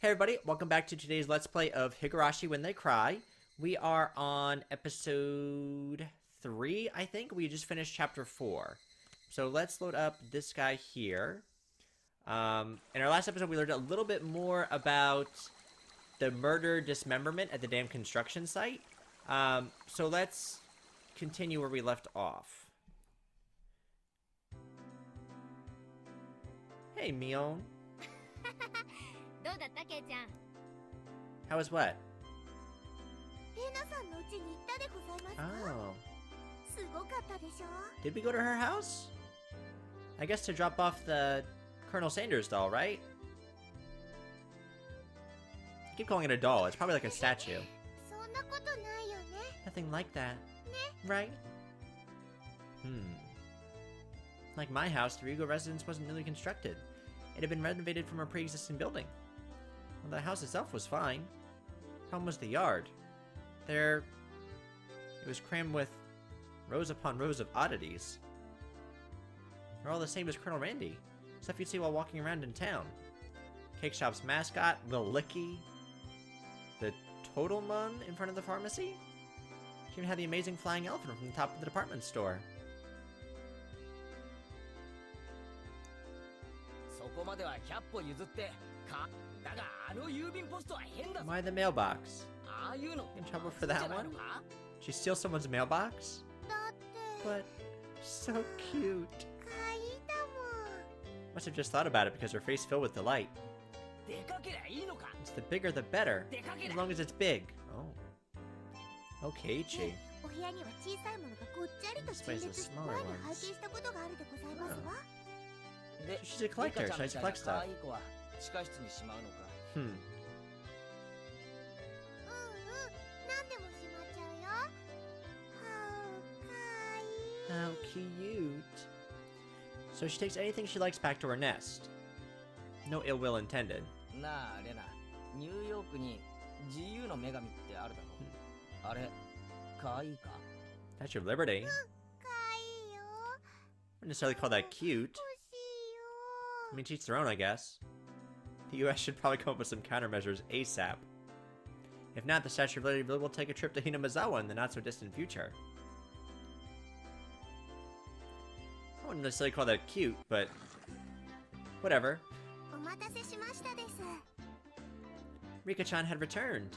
Hey everybody, welcome back to today's Let's Play of Higurashi When They Cry. We are on episode 3, I think. We just finished chapter 4. So let's load up this guy here. In our last episode, we learned a little bit more about the murder dismemberment at the damn construction site. So let's continue where we left off. Hey, Mion. How was what? Oh. Did we go to her house? I guess to drop off the Colonel Sanders doll, right? I keep calling it a doll. It's probably like a statue. Nothing like that. Right? Like my house, the Ryugo residence wasn't newly constructed. It had been renovated from a pre-existing building. Well, the house itself was fine. Problem was the yard. It was crammed with rows upon rows of oddities. They're all the same as Colonel Randy. Stuff you'd see while walking around in town. Cake shop's mascot, Lil Licky. The Totalmon in front of the pharmacy. She even had the amazing flying elephant from the top of the department store. Why the mailbox? In trouble for that one? She steals someone's mailbox? But so cute. Must have just thought about it because her face filled with delight. It's the bigger the better, as long as it's big. Oh. Okay, Chi. This place is smaller ones. Oh. So she's a collector, she likes to collect stuff. How cute. So she takes anything she likes back to her nest. No ill will intended. Statue of Liberty? I wouldn't necessarily call that cute. I mean, to each their own, I guess. The US should probably come up with some countermeasures ASAP. If not, the Statue of Liberty will take a trip to Hinamizawa in the not-so-distant future. I wouldn't necessarily call that cute, but whatever. Rika-chan had returned.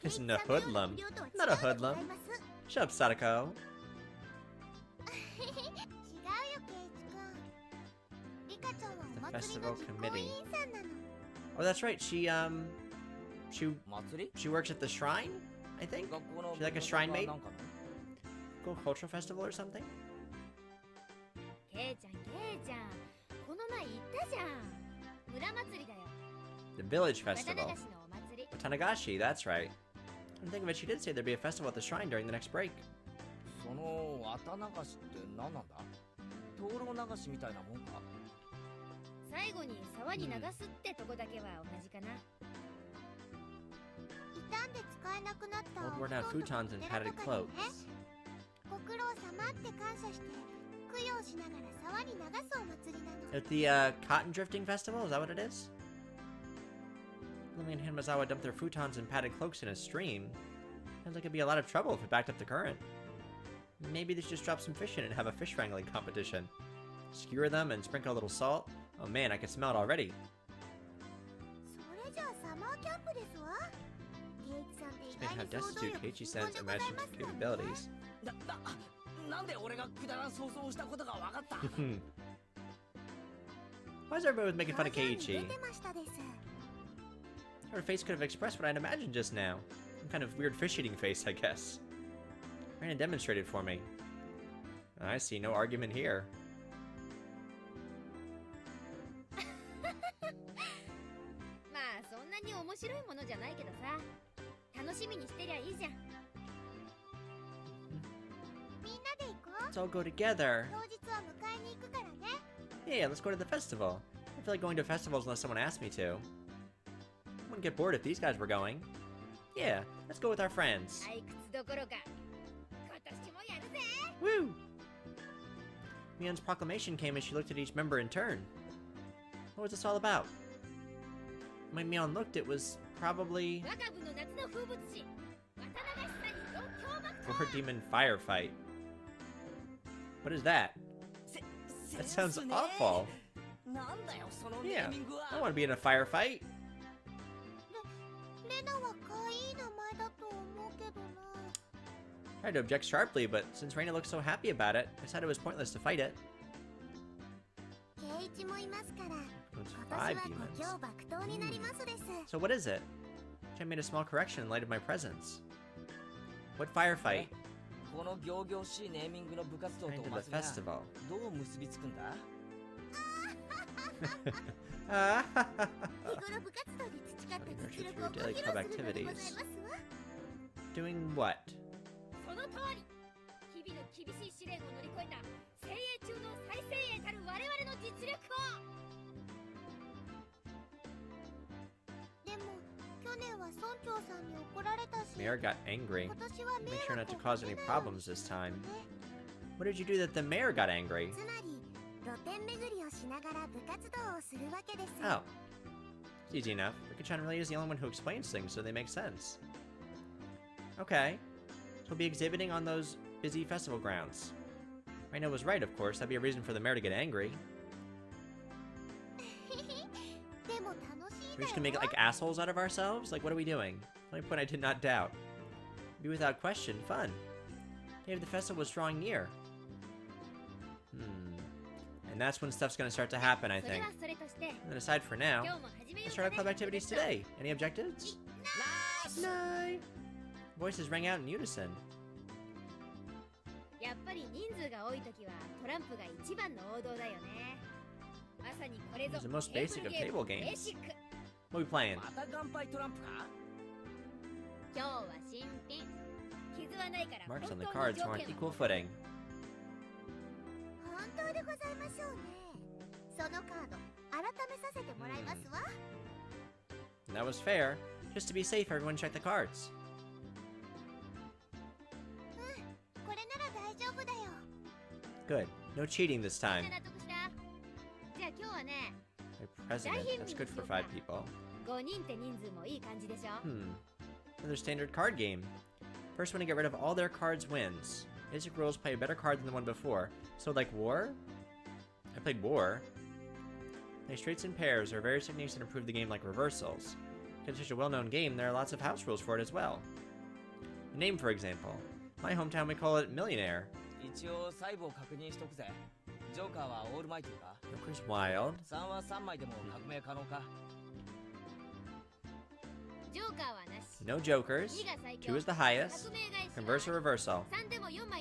Isn't a hoodlum. Not a hoodlum. Shut up, Sadako. The festival committee. Oh, that's right. She works at the shrine, I think. She's like a shrine maid. Go cultural festival or something. The village festival. Watanagashi, that's right. I didn't think of it, she did say there'd be a festival at the shrine during the next break. Old worn out futons and padded cloaks. At the cotton drifting festival, is that what it is? Lumi and Hinamizawa dumped their futons and padded cloaks in a stream. Sounds like it'd be a lot of trouble if it backed up the current. Maybe they should just drop some fish in and have a fish wrangling competition. Skewer them and sprinkle a little salt. Oh man, I can smell it already. Explain how destitute Keiichi-san's imaginative capabilities. Why is everybody making fun of Keiichi? Her face could have expressed what I'd imagined just now. Some kind of weird fish-eating face, I guess. Ran and demonstrated for me. I see no argument here. Let's all go together. Yeah, let's go to the festival. I feel like going to festivals unless someone asks me to. I wouldn't get bored if these guys were going. Yeah, let's go with our friends. Woo! Mion's proclamation came as she looked at each member in turn. What was this all about? When Mion looked, it was probably... War Demon Firefight. What is that? That sounds awful. Yeah, I want to be in a firefight. I tried to object sharply, but since Reina looked so happy about it, I decided it was pointless to fight it. It's 5 demons. So what is it? I made a small correction in light of my presence. What firefight? Into the festival. Nurture through daily club activities. Doing what? Mayor got angry. Make sure not to cause any problems this time. What did you do that the mayor got angry? Oh. It's easy enough. Rika-chan really is the only one who explains things, so they make sense. Okay. So we'll be exhibiting on those busy festival grounds. Reina was right, of course. That'd be a reason for the mayor to get angry. We're just gonna make like assholes out of ourselves? Like, what are we doing? The only point I did not doubt. Be without question fun. Day of the festival was drawing near. And that's when stuff's gonna start to happen, I think. And then aside for now, let's start our club activities today. Any objectives? No. Voices rang out in unison. It's the most basic of table games. What are we playing? Marks on the cards are on equal footing. That was fair. Just to be safe, everyone check the cards. Good. No cheating this time. My president. That's good for 5 people. Another standard card game. First one to get rid of all their cards wins. Basic rules: play a better card than the one before. So like War? I played War. Play straights and pairs. There are various techniques that improve the game, like reversals. Because it's such a well-known game, there are lots of house rules for it as well. The name, for example. My hometown, we call it Millionaire. Joker's wild. No jokers. 2 is the highest. Converse or reversal.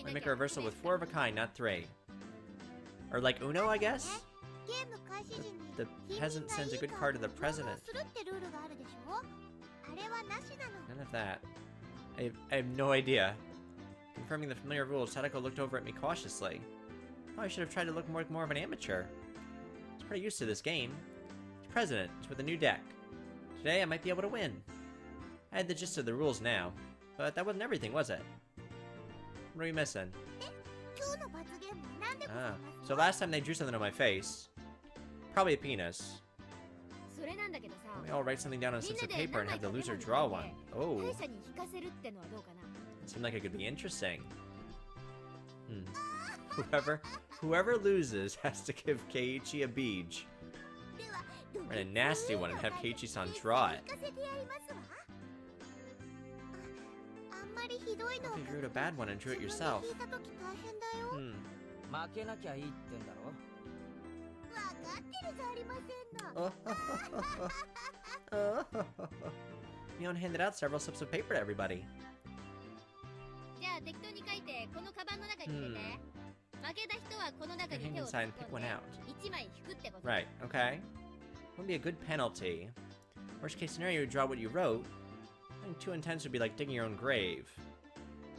We make a reversal with 4 of a kind, not 3. Or like Uno, I guess? The peasant sends a good card to the president. None of that. I have no idea. Confirming the familiar rules, Sadako looked over at me cautiously. Oh, I should have tried to look more of an amateur. I was pretty used to this game. It's president. It's with a new deck. Today, I might be able to win. I had the gist of the rules now, but that wasn't everything, was it? What are we missing? Ah, so last time they drew something on my face. Probably a penis. We all write something down on slips of paper and have the loser draw one. Oh. Seemed like it could be interesting. Whoever loses has to give Keiichi a beej. Write a nasty one and have Keiichi-san draw it. If you drew a bad one and drew it yourself. Mion handed out several slips of paper to everybody. Hang inside and pick one out. Right, okay. What would be a good penalty? Worst case scenario, you draw what you wrote. I think too intense would be like digging your own grave.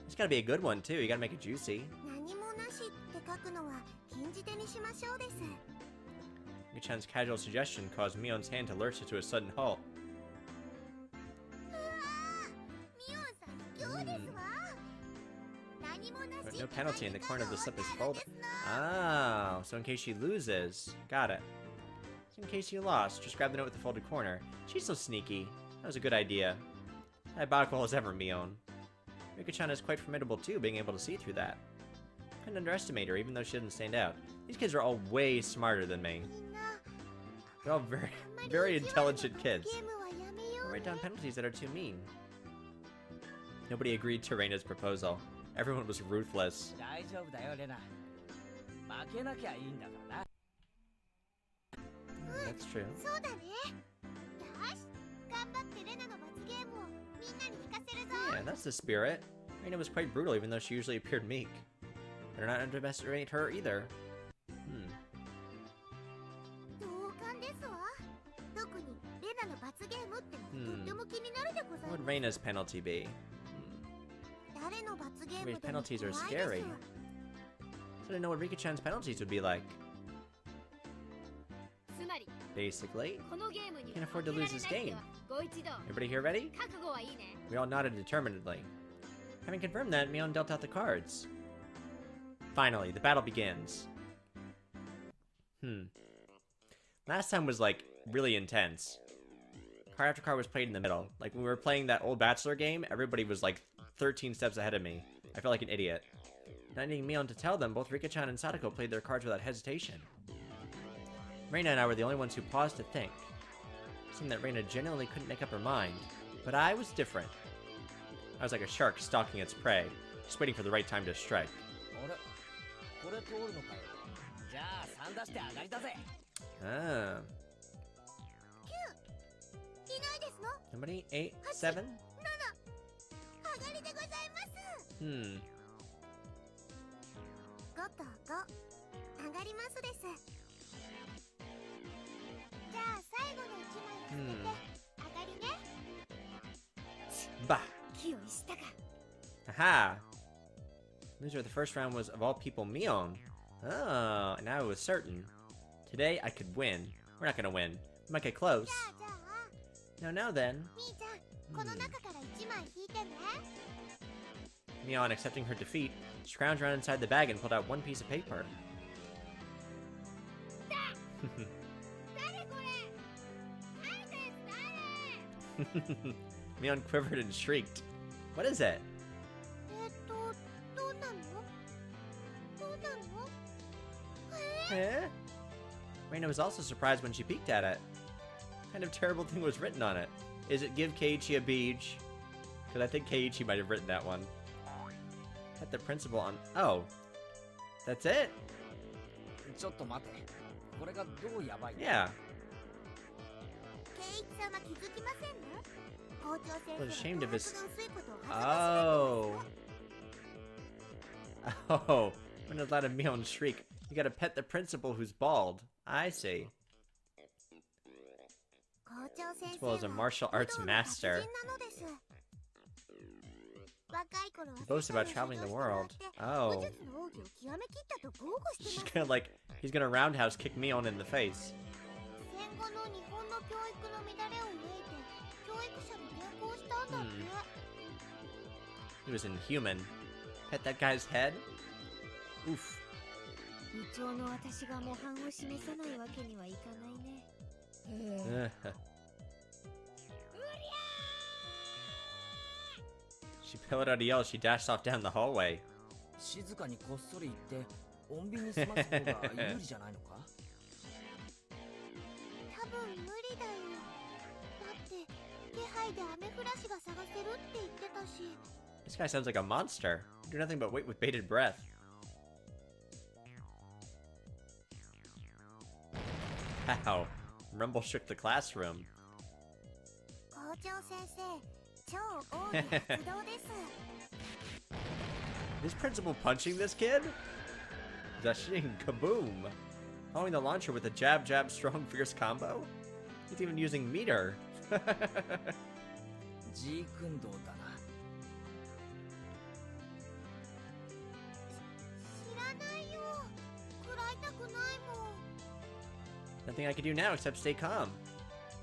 It's gotta be a good one too, you gotta make it juicy. Michan's casual suggestion caused Mion's hand to lurch to a sudden halt. But no penalty and the corner of the slip is folded. Oh, so in case she loses. Got it. So in case you lost, just grab the note with the folded corner. She's so sneaky. That was a good idea. Diabolical as ever, Mion. Rika-chan is quite formidable too, being able to see through that. Couldn't underestimate her, even though she doesn't stand out. These kids are all way smarter than me. They're all very intelligent kids. I'll write down penalties that are too mean. Nobody agreed to Reina's proposal. Everyone was ruthless. That's true. Yeah, that's the spirit. Reina was quite brutal, even though she usually appeared meek. Better not underestimate her either. What would Reina's penalty be? Everybody's penalties are scary. So I didn't know what Rika-chan's penalties would be like. Basically, you can't afford to lose this game. Everybody here ready? We all nodded determinedly. Having confirmed that, Mion dealt out the cards. Finally, the battle begins. Last time was like really intense. Card after card was played in the middle. Like when we were playing that old Bachelor game, everybody was like 13 steps ahead of me. I felt like an idiot. Not needing Mion to tell them, both Rika-chan and Sadako played their cards without hesitation. Reina and I were the only ones who paused to think. It seemed that Reina genuinely couldn't make up her mind, but I was different. I was like a shark stalking its prey, just waiting for the right time to strike. Ah. Somebody? 8? 7? Bah! Aha! Loser of the first round was, of all people, Mion. Oh, and I was certain. Today, I could win. We're not gonna win. We might get close. Now then. Mion, accepting her defeat, scrounged around inside the bag and pulled out one piece of paper. Mion quivered and shrieked. What is it? Eh? Reina was also surprised when she peeked at it. What kind of terrible thing was written on it? Is it give Keiichi a beach? Because I think Keiichi might have written that one. Pet the principal on... Oh. That's it? Yeah. I was ashamed of his... Oh. Oh. When it let a Mion shriek. You gotta pet the principal who's bald. I see. Principal is a martial arts master. He boasts about traveling the world. Oh. She's gonna like... He's gonna roundhouse kick Mion in the face. He was inhuman. Pet that guy's head? Oof. She pillowed out a yell as she dashed off down the hallway. This guy sounds like a monster. You do nothing but wait with bated breath. Wow. Rumble shook the classroom. Is principal punching this kid? Zashing kaboom! Following the launcher with a jab jab strong fierce combo? He's even using meter. Nothing I can do now except stay calm.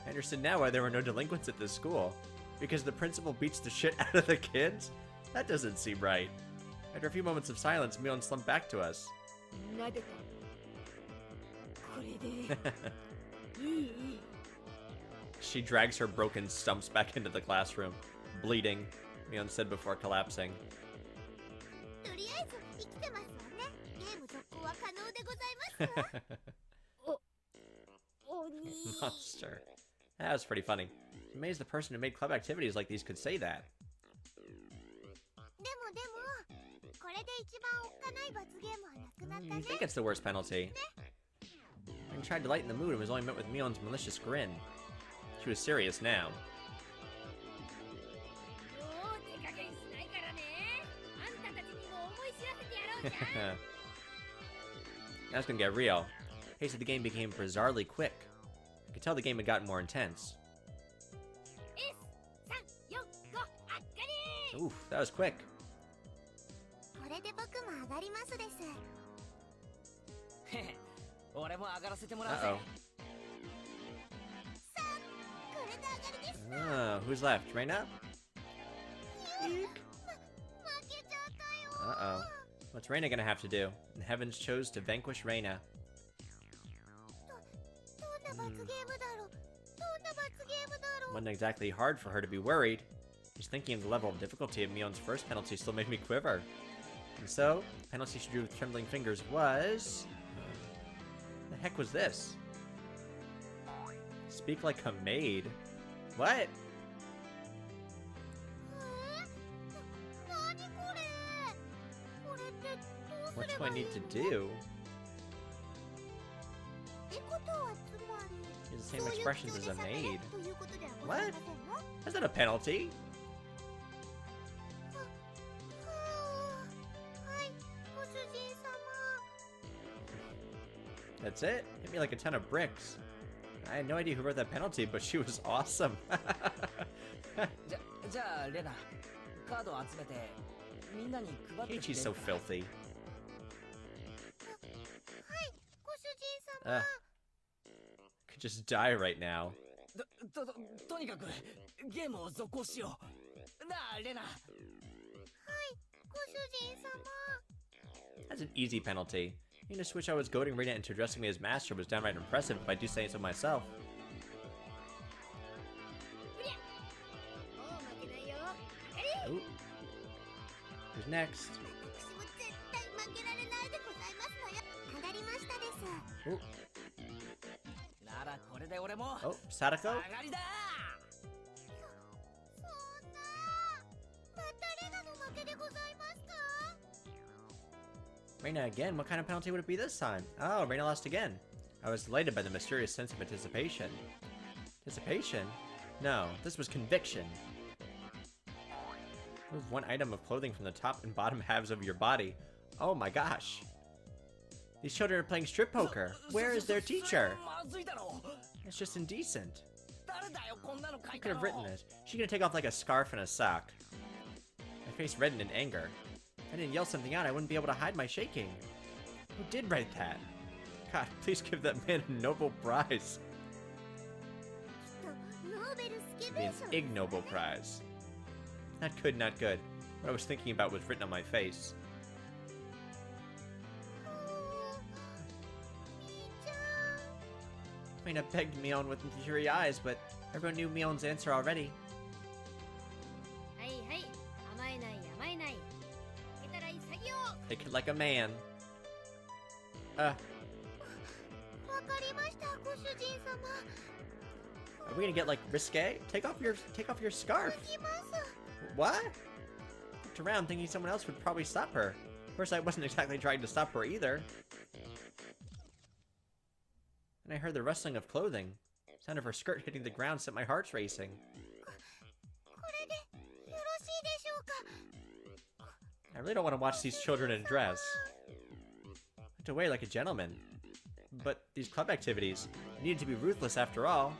I understood now why there were no delinquents at this school. Because the principal beats the shit out of the kids? That doesn't seem right. After a few moments of silence, Mion slumped back to us. She drags her broken stumps back into the classroom, bleeding, Mion said before collapsing. Monster. That was pretty funny. I'm amazed the person who made club activities like these could say that. You think it's the worst penalty? I tried to lighten the mood and was only met with Mion's malicious grin. She was serious now. Now it's gonna get real. The pace of the game became bizarrely quick. I could tell the game had gotten more intense. Oof, that was quick. Uh-oh. Who's left? Reina? Uh-oh. What's Reina gonna have to do? And the heavens chose to vanquish Reina. Wasn't exactly hard for her to be worried. Just thinking of the level of difficulty of Mion's first penalty still made me quiver. And so, the penalty she drew with trembling fingers was... the heck was this? Speak like a maid. What? What do I need to do? Use the same expressions as a maid. What? That's not a penalty. That's it? Hit me like a ton of bricks. I had no idea who wrote that penalty, but she was awesome. Ichi's so filthy. Could just die right now. That's an easy penalty. You just wish I was goading Reina into addressing me as master was downright impressive if I do say so myself. Ooh. Who's next? Ooh. Oh, Sadako? Reina again? What kind of penalty would it be this time? Oh, Reina lost again. I was delighted by the mysterious sense of anticipation. Anticipation? No, this was conviction. Move one item of clothing from the top and bottom halves of your body. Oh my gosh. These children are playing strip poker. Where is their teacher? It's just indecent. I could have written it. She's gonna take off like a scarf and a sock. My face reddened in anger. If I didn't yell something out, I wouldn't be able to hide my shaking. Who did write that? God, please give that man a Nobel Prize. It means Ig Nobel Prize. Not good, not good. What I was thinking about was written on my face. Reina begged Mion with teary eyes, but everyone knew Mion's answer already. Take it like a man. Are we gonna get like risque? Take off your scarf. What? Looked around thinking someone else would probably stop her. Of course, I wasn't exactly trying to stop her either. And I heard the rustling of clothing. The sound of her skirt hitting the ground set my heart racing. I really don't want to watch these children in dress. Looked away like a gentleman. But these club activities needed to be ruthless after all.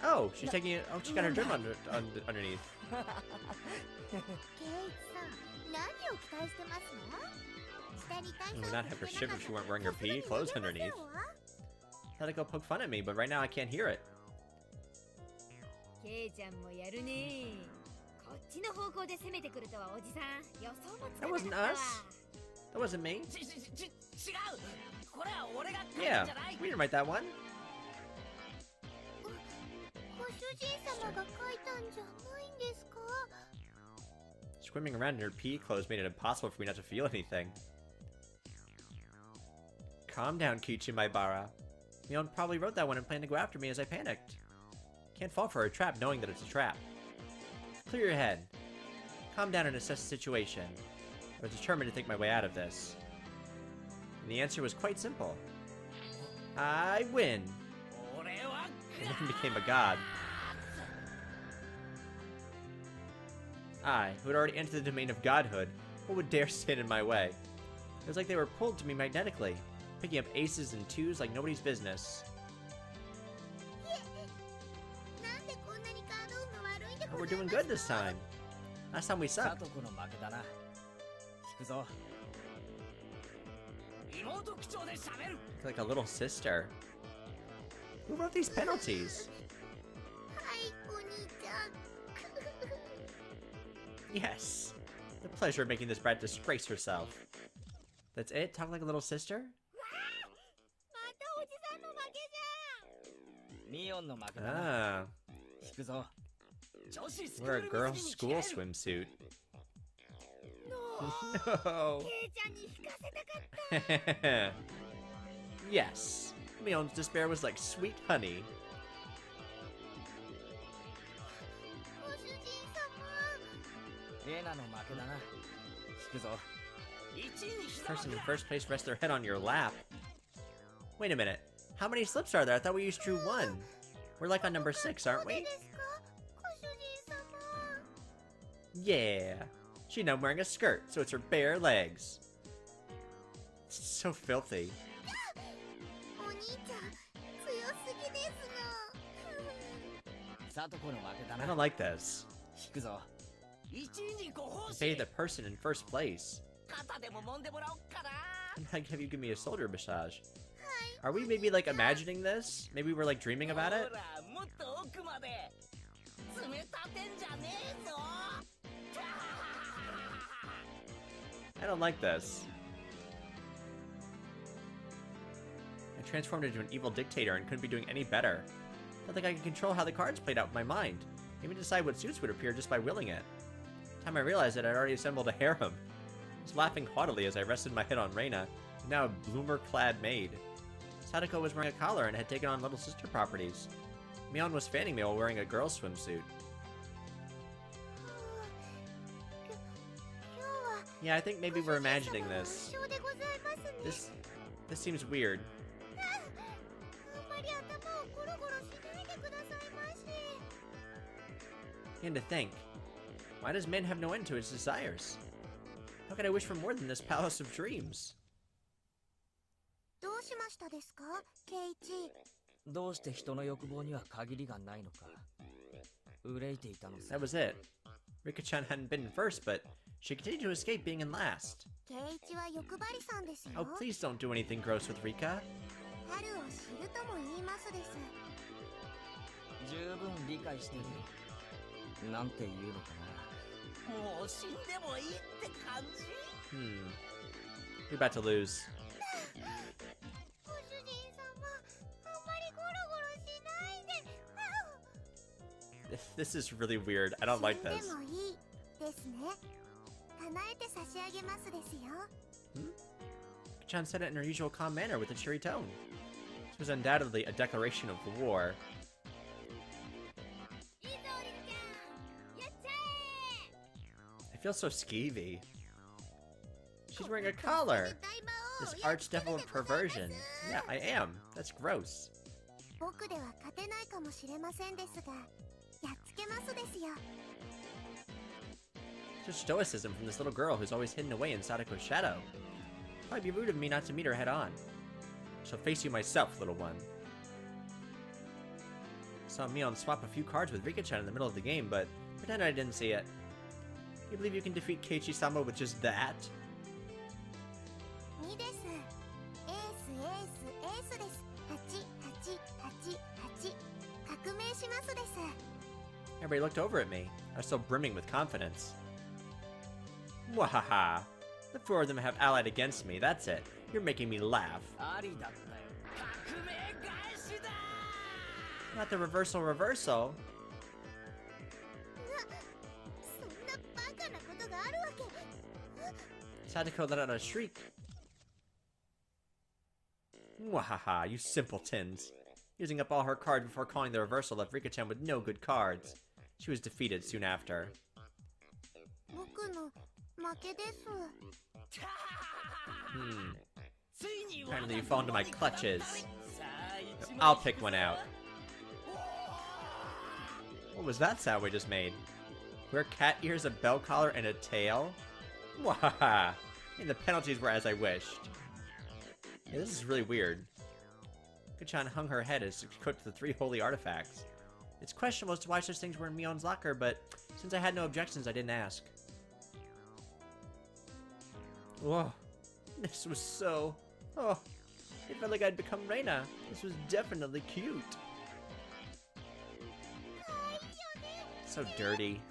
Oh, she's taking it. Oh, she got her drum underneath. Would not have her shiver if she weren't wearing her PE clothes underneath. Thought I'd go poke fun at me, but right now I can't hear it. That wasn't us. That wasn't me. Yeah, we didn't write that one. Swimming around in her PE clothes made it impossible for me not to feel anything. Calm down, Kichi Maibara. Mion probably wrote that one and planned to go after me as I panicked. Can't fall for a trap knowing that it's a trap. Clear your head. Calm down and assess the situation. I was determined to think my way out of this. And the answer was quite simple. I win. And then became a god. I, who had already entered the domain of godhood, what would dare stand in my way? It was like they were pulled to me magnetically, picking up aces and twos like nobody's business. Oh, we're doing good this time. Last time we sucked. Like a little sister. Who wrote these penalties? Yes. The pleasure of making this brat disgrace herself. That's it? Talk like a little sister? Ah. We're a girl's school swimsuit. No. Yes. Mion's despair was like sweet honey. Person in first place rests their head on your lap. Wait a minute. How many slips are there? I thought we used drew 1. We're like on number 6, aren't we? Yeah. She's now wearing a skirt, so it's her bare legs. It's so filthy. I don't like this. Pay the person in first place. Have you give me a shoulder massage? Are we maybe like imagining this? Maybe we're like dreaming about it? I don't like this. I transformed into an evil dictator and couldn't be doing any better. I don't think I can control how the cards played out in my mind. Even decide what suits would appear just by willing it. The time I realized that I'd already assembled a harem. I was laughing haughtily as I rested my head on Reina, now a bloomer-clad maid. Sadako was wearing a collar and had taken on little sister properties. Mion was fanning me while wearing a girl's swimsuit. Yeah, I think maybe we're imagining this. This seems weird. And to think, why does man have no end to his desires? How could I wish for more than this palace of dreams? That was it. Rika-chan hadn't been in first, but she continued to escape being in last. Oh, please don't do anything gross with Rika. You're about to lose. This is really weird. I don't like this. Chan said it in her usual calm manner with a cheery tone. This was undoubtedly a declaration of war. I feel so skeevy. She's wearing a collar. This archdevil of perversion. Yeah, I am. That's gross. Just stoicism from this little girl who's always hidden away in Sadako's shadow. Probably be rude of me not to meet her head on. I shall face you myself, little one. Saw Mion swap a few cards with Rika-chan in the middle of the game, but pretend I didn't see it. You believe you can defeat Keiichi-sama with just that? Everybody looked over at me. I was still brimming with confidence. Wahaha. The four of them have allied against me, that's it. You're making me laugh. Not the reversal. Sadako let out a shriek. Wahaha, you simpletons. Using up all her cards before calling the reversal left Rika-chan with no good cards. She was defeated soon after. Apparently you fall into my clutches. I'll pick one out. What was that sound we just made? Wear cat ears, a bell collar, and a tail? Wahaha! And the penalties were as I wished. Yeah, this is really weird. Rika-chan hung her head as she equipped the 3 holy artifacts. It's questionable as to why such things were in Mion's locker, but since I had no objections, I didn't ask. Whoa. This was so... Oh. It felt like I'd become Reina. This was definitely cute. So dirty.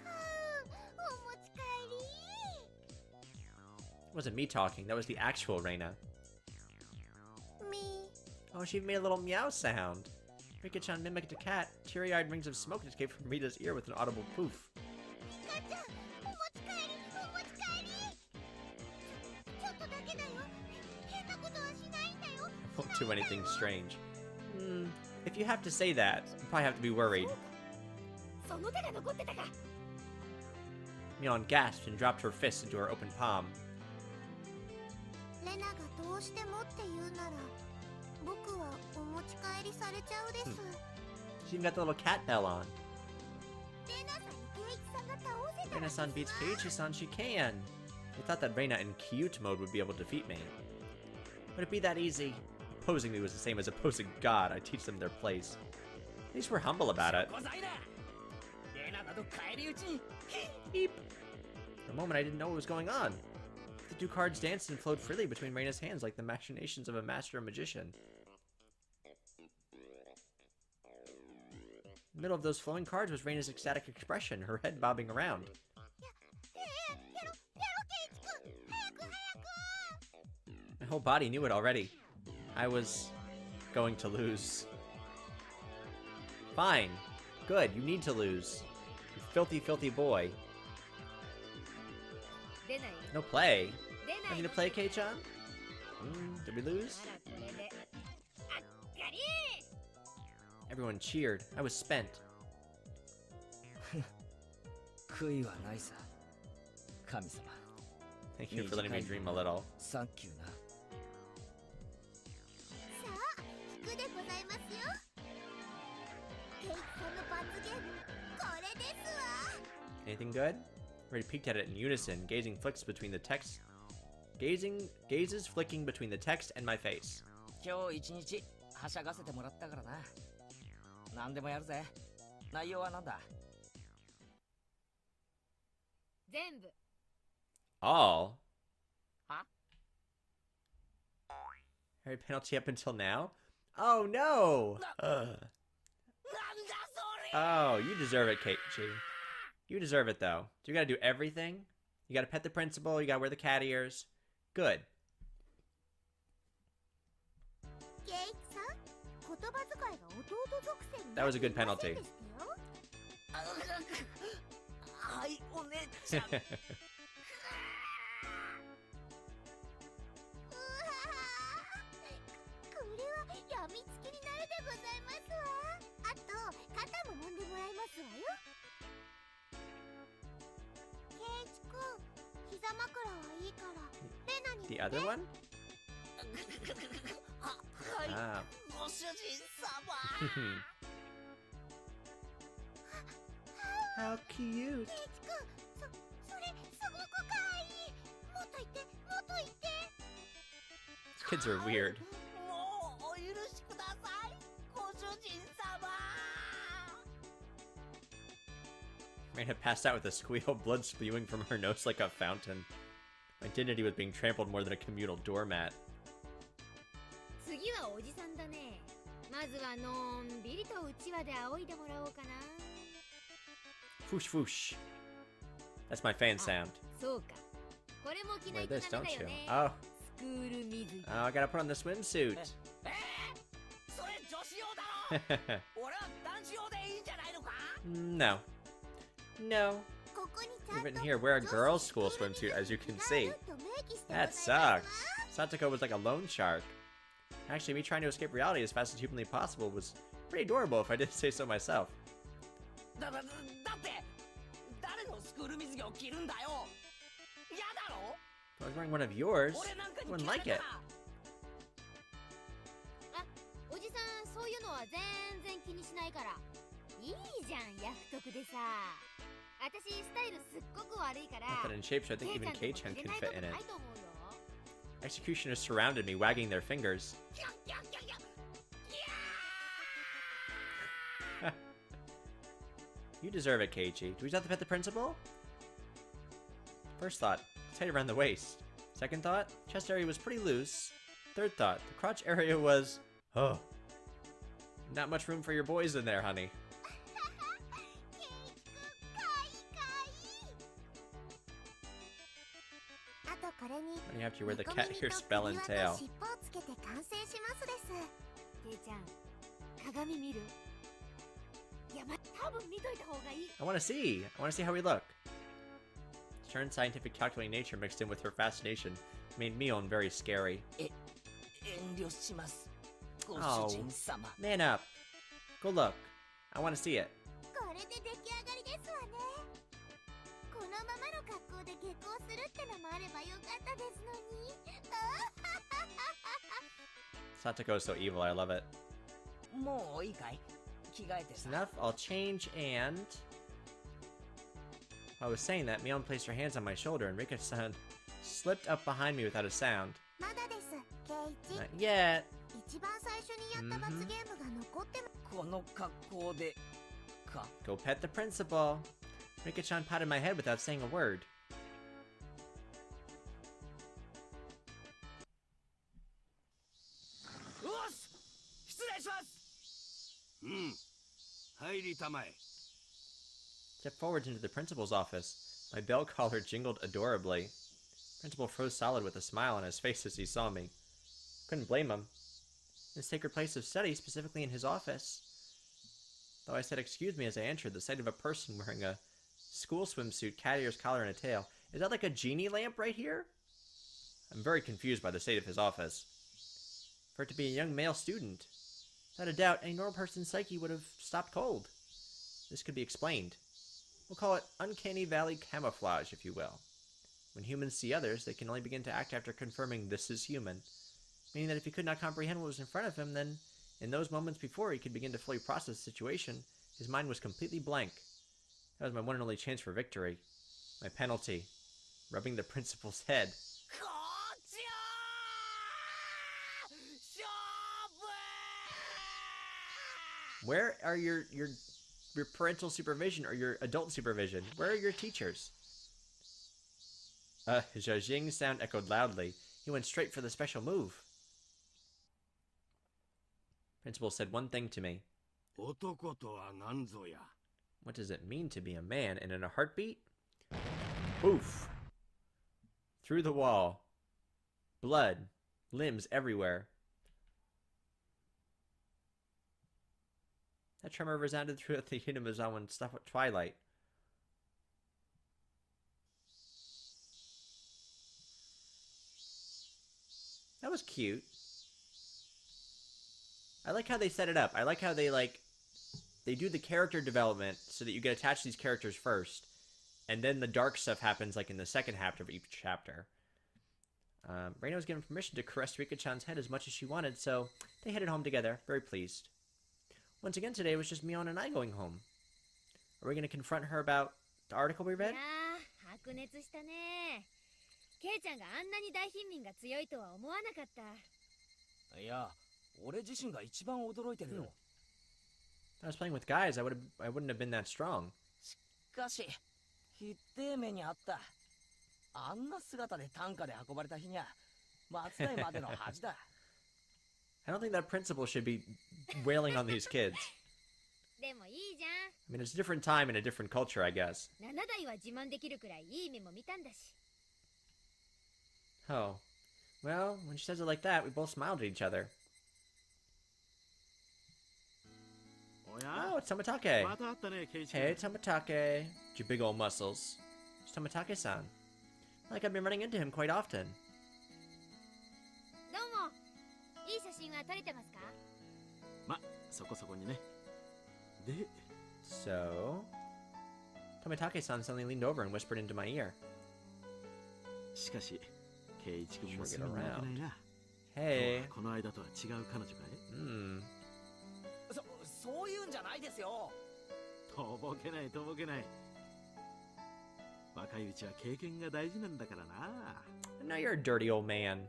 It wasn't me talking, that was the actual Reina. Oh, she made a little meow sound. Rika-chan mimicked a cat. Teary-eyed rings of smoke escaped from Rita's ear with an audible poof. Won't do anything strange. If you have to say that, you probably have to be worried. Mion gasped and dropped her fist into her open palm. She even got the little cat bell on. Reina-san beats Keiichi-san, she can. I thought that Reina in cute mode would be able to defeat me. Would it be that easy? Opposing me was the same as opposing God. I teach them their place. At least we're humble about it. Beep. For a moment I didn't know what was going on. The 2 cards danced and flowed freely between Reina's hands like the machinations of a master magician. In the middle of those flowing cards was Reina's ecstatic expression, her head bobbing around. My whole body knew it already. I was going to lose. Fine. Good, you need to lose. You filthy, filthy boy. No play. Nothing to play, Kei-chan? Did we lose? Everyone cheered. I was spent. Thank you for letting me dream a little. Anything good? Ray peeked at it in unison, gazes flicking between the text and my face. All? Huh? Every penalty up until now? Oh no! Oh, you deserve it, Keiichi. You deserve it, though. You gotta do everything. You gotta pet the principal, you gotta wear the cat ears. Good. That was a good penalty. The other one? Ah. How cute. These kids are weird. Reina passed out with a squeal, blood spewing from her nose like a fountain. My dignity was being trampled more than a communal doormat. Alright. まずはのんびりとうちわで仰いでもらおうかな。 Alright. まずはのんびりとうちわで仰いでもらおうかな。 Alright. まずはのんびりとうちわで仰いでもらおうかな。 Alright. まずはのんびりとうちわで仰いでもらおうかな。Foosh foosh. That's my fan sound. Wear this, don't you? Oh. Oh, I gotta put on the swimsuit. No. No. Even here, wear a girls' school swimsuit, as you can see. That sucks. Satoko was like a loan shark. Actually, me trying to escape reality as fast as humanly possible was pretty adorable, if I did say so myself. I was wearing one of yours. I wouldn't like it. Not that in shape, so I think even Kei-chan can fit in it. Executioners surrounded me, wagging their fingers. You deserve it, Keiichi. Do we have to pet the principal? First thought, tight around the waist. Second thought, chest area was pretty loose. Third thought, the crotch area was... oh. Not much room for your boys in there, honey. When you have to wear the cat ear spell and tail. I want to see how we look. Stern scientific calculating nature mixed in with her fascination made Mion very scary. Oh, man up. Go look. I want to see it. Satoko is so evil, I love it. It's enough, I'll change and... I was saying that, Mion placed her hands on my shoulder and Rika-san slipped up behind me without a sound. Not yet. Go pet the principal. Rika-chan patted my head without saying a word. Stepped forward into the principal's office. My bell collar jingled adorably. Principal froze solid with a smile on his face as he saw me. Couldn't blame him. In his sacred place of study, specifically in his office. Though I said excuse me as I entered, the sight of a person wearing a school swimsuit, cat ears, collar, and a tail. Is that like a genie lamp right here? I'm very confused by the state of his office. For it to be a young male student. Without a doubt, a normal person's psyche would have stopped cold. This could be explained. We'll call it uncanny valley camouflage, if you will. When humans see others, they can only begin to act after confirming this is human. Meaning that if he could not comprehend what was in front of him, then in those moments before he could begin to fully process the situation, his mind was completely blank. That was my one and only chance for victory. My penalty. Rubbing the principal's head. Where are your parental supervision or your adult supervision? Where are your teachers? Zhajing's sound echoed loudly. He went straight for the special move. Principal said one thing to me. What does it mean to be a man? And in a heartbeat? Poof! Through the wall. Blood. Limbs everywhere. That tremor resounded throughout the Hinamizawa twilight. That was cute. I like how they set it up. I like how they do the character development so that you get attached to these characters first. And then the dark stuff happens like in the second half of each chapter. Reina was given permission to caress Rika-chan's head as much as she wanted, so they headed home together, very pleased. Once again today, it was just Mion and I going home. Are we going to confront her about the article we read? If I was playing with guys, I wouldn't have been that strong. I don't think that principal should be wailing on these kids. でもいいじゃん。I mean, it's a different time and a different culture, I guess. 7台は自慢できるくらいいい目も見たんだし。Oh. Well, when she says it like that, we both smiled at each other. Oh, it's Tomatake. Hey, Tomatake. Your big old muscles. It's Tomatake-san. Like I've been running into him quite often. どうも。いい写真は撮れてますか？ま、そこそこにね。で、So, Tomatake-san suddenly leaned over and whispered into my ear. しかし、圭一君もすぐに負けないな。Hey. この間とは違う彼女かい？そういうんじゃないですよ。とぼけないとぼけない。若いうちは経験が大事なんだからな。Now you're a dirty old man.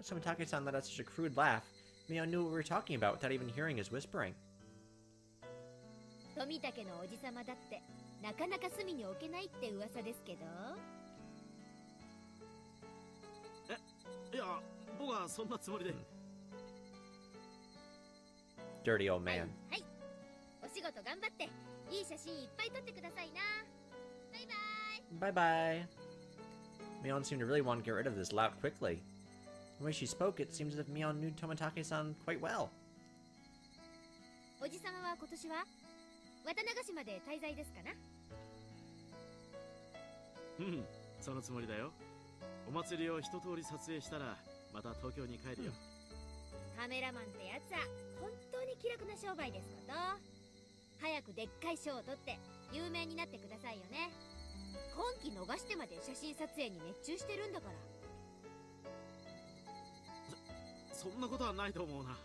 Tomatake-san let out such a crude laugh. Mio knew what we were talking about without even hearing his whispering. 富武のおじさまだってなかなか隅に置けないって噂ですけど。いや、僕はそんなつもりで。Dirty old man. はい。お仕事頑張っていい写真いっぱい撮ってくださいな。バイバイ。Bye bye. Mion seemed to really want to get rid of this lout quickly. The way she spoke, it seems as if Mion knew Tomatake-san quite well. おじさまは今年は渡長島で滞在ですかな？そのつもりだよ。お祭りを一通り撮影したらまた東京に帰るよ。カメラマンってやつは本当に気楽な商売ですこと。早くでっかい賞を取って有名になってくださいよね。今期逃してまで写真撮影に熱中してるんだから。そんなことはないと思うな。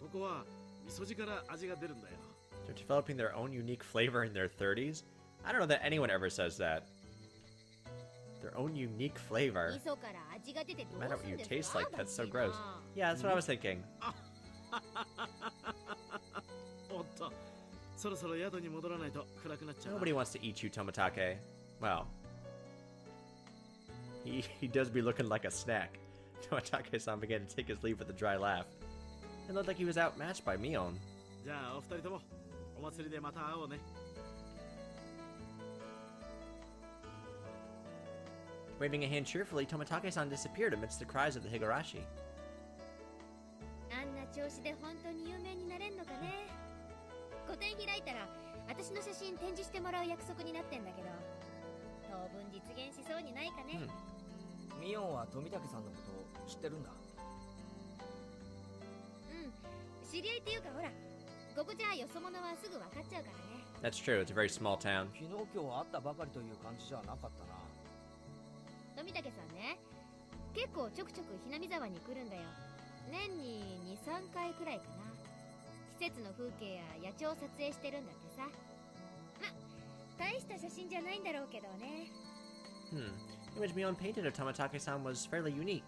男は味噌汁から味が出るんだよ。They're developing their own unique flavor in their 30s? I don't know that anyone ever says that. Their own unique flavor. 味噌から味が出てど No う matter す what る you んです taste か？ like, that's so gross. Yeah, that's what I was thinking. おっと、そろそろ宿に戻らないと暗くなっちゃう。Nobody wants to eat you, Tomatake. Well, he does be looking like a snack. Tomatake-san began to take his leave with a dry laugh. It looked like he was outmatched by Mion. じゃあお二人ともお祭りでまた会おうね。Waving a hand cheerfully, Tomatake-san disappeared amidst the cries of the Higurashi. あんな調子で本当に有名になれんのかね。個展開いたら私の写真展示してもらう約束になってんだけど、当分実現しそうにないかね。ミオンは富武さんのこと知ってるんだ。知り合いっていうかほら、ここじゃよそ者はすぐ分かっちゃうからね。That's true, it's a very small town. 昨日今日会ったばかりという感じじゃなかったな。富武さんね、結構ちょくちょくひなみ沢に来るんだよ。年に 2,3 回くらいかな。季節の風景や野鳥を撮影してるんだってさ。ま、大した写真じゃないんだろうけどね。The image Mion painted of Tomatake-san was fairly unique.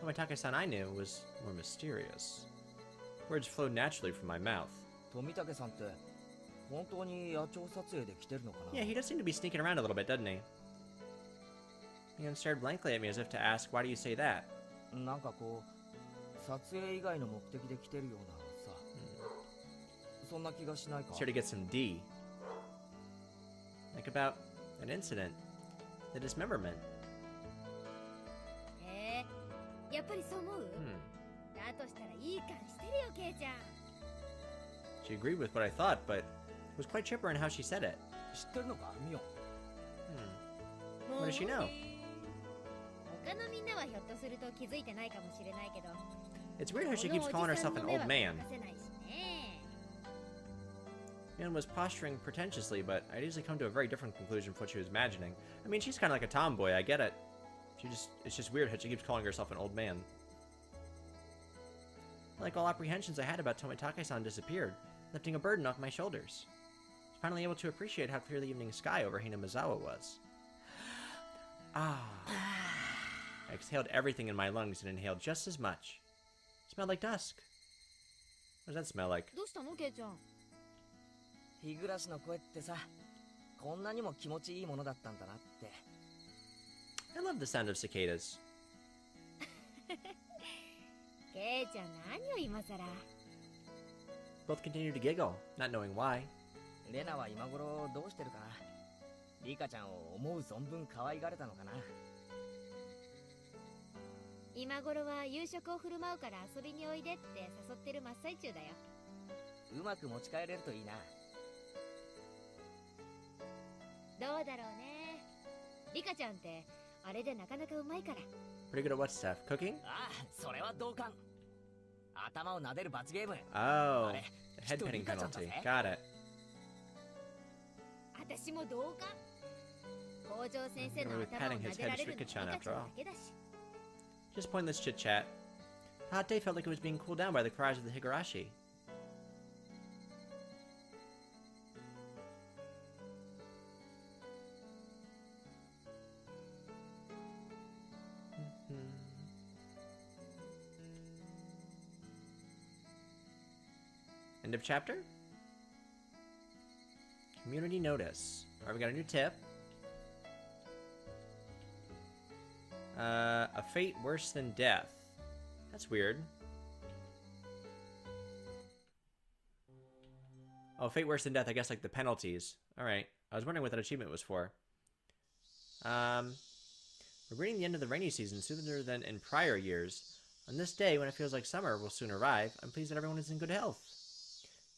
Tomatake-san I knew was more mysterious. Words flowed naturally from my mouth. 富武さんって本当に野鳥撮影で来てるのかな？ Yeah, he does seem to be sneaking around a little bit, doesn't he? Mion stared blankly at me as if to ask, why do you say that? なんかこう撮影以外の目的で来てるようなさ、そんな気がしないか？ He's here to get some D. Like about an incident. The dismemberment. やっぱりそう思う？だとしたらいい感してるよ、ケイちゃん。 She agreed with what I thought, but was quite chipper in how she said it. 知ってるのか、ミオン？ What does she know? 他のみんなはひょっとすると気づいてないかもしれないけど。 It's weird how she keeps calling herself an old man. Mion was posturing pretentiously, but I'd easily come to a very different conclusion from what she was imagining. I mean, she's kind of like a tomboy, I get it. It's just weird how she keeps calling herself an old man. Like all apprehensions I had about Tomitake-san disappeared, lifting a burden off my shoulders. I was finally able to appreciate how clear the evening sky over Hinamizawa was. Ah. I exhaled everything in my lungs and inhaled just as much. It smelled like dusk. What does that smell like? どうしたの、ケイちゃん？日暮らしの声ってさ、こんなにも気持ちいいものだったんだなって。I love the sound of cicadas. ケイちゃん何を今さら。both continued to giggle, not knowing why. レナは今頃どうしてるかな。リカちゃんを思う存分可愛がれたのかな。今頃は夕食を振る舞うから遊びにおいでって誘ってる真っ最中だよ。うまく持ち帰れるといいな。どうだろうね。リカちゃんってあれでなかなかうまいから。 Pretty good at what stuff? Cooking? ああ、それは同感。頭を撫でる罰ゲーム。 Oh, あれ、 head petting リカちゃんだ penalty. ぜ。 Got it. 私も同感。校長先生の頭を撫でられるのはリカちゃんだけだし。 Just pointless chit chat. The hot day felt like it was being cooled down by the cries of the Higurashi. End of chapter? Community notice. Alright, we got a new tip. A fate worse than death. That's weird. Oh, fate worse than death, I guess like the penalties. Alright, I was wondering what that achievement was for. We're reaching the end of the rainy season sooner than in prior years. On this day, when it feels like summer will soon arrive, I'm pleased that everyone is in good health.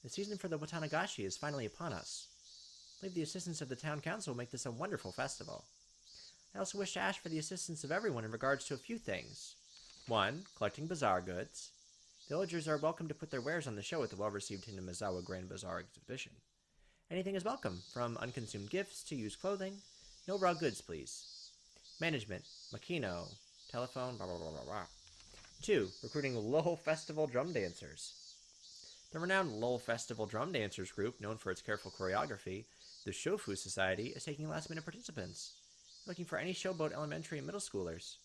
The season for the Watanagashi is finally upon us. I believe the assistance of the town council will make this a wonderful festival. I also wish to ask for the assistance of everyone in regards to a few things. 1. Collecting bazaar goods. Villagers are welcome to put their wares on the show at the well-received Hinamizawa Grand Bazaar exhibition. Anything is welcome, from unconsumed gifts to used clothing. No raw goods, please. Management. Makino. Telephone. Blah, blah, blah, blah, blah. 2. Recruiting Lowell Festival drum dancers. The renowned Lowell Festival drum dancers group, known for its careful choreography, the Shofu Society, is taking last-minute participants. Looking for any showboat elementary and middle schoolers.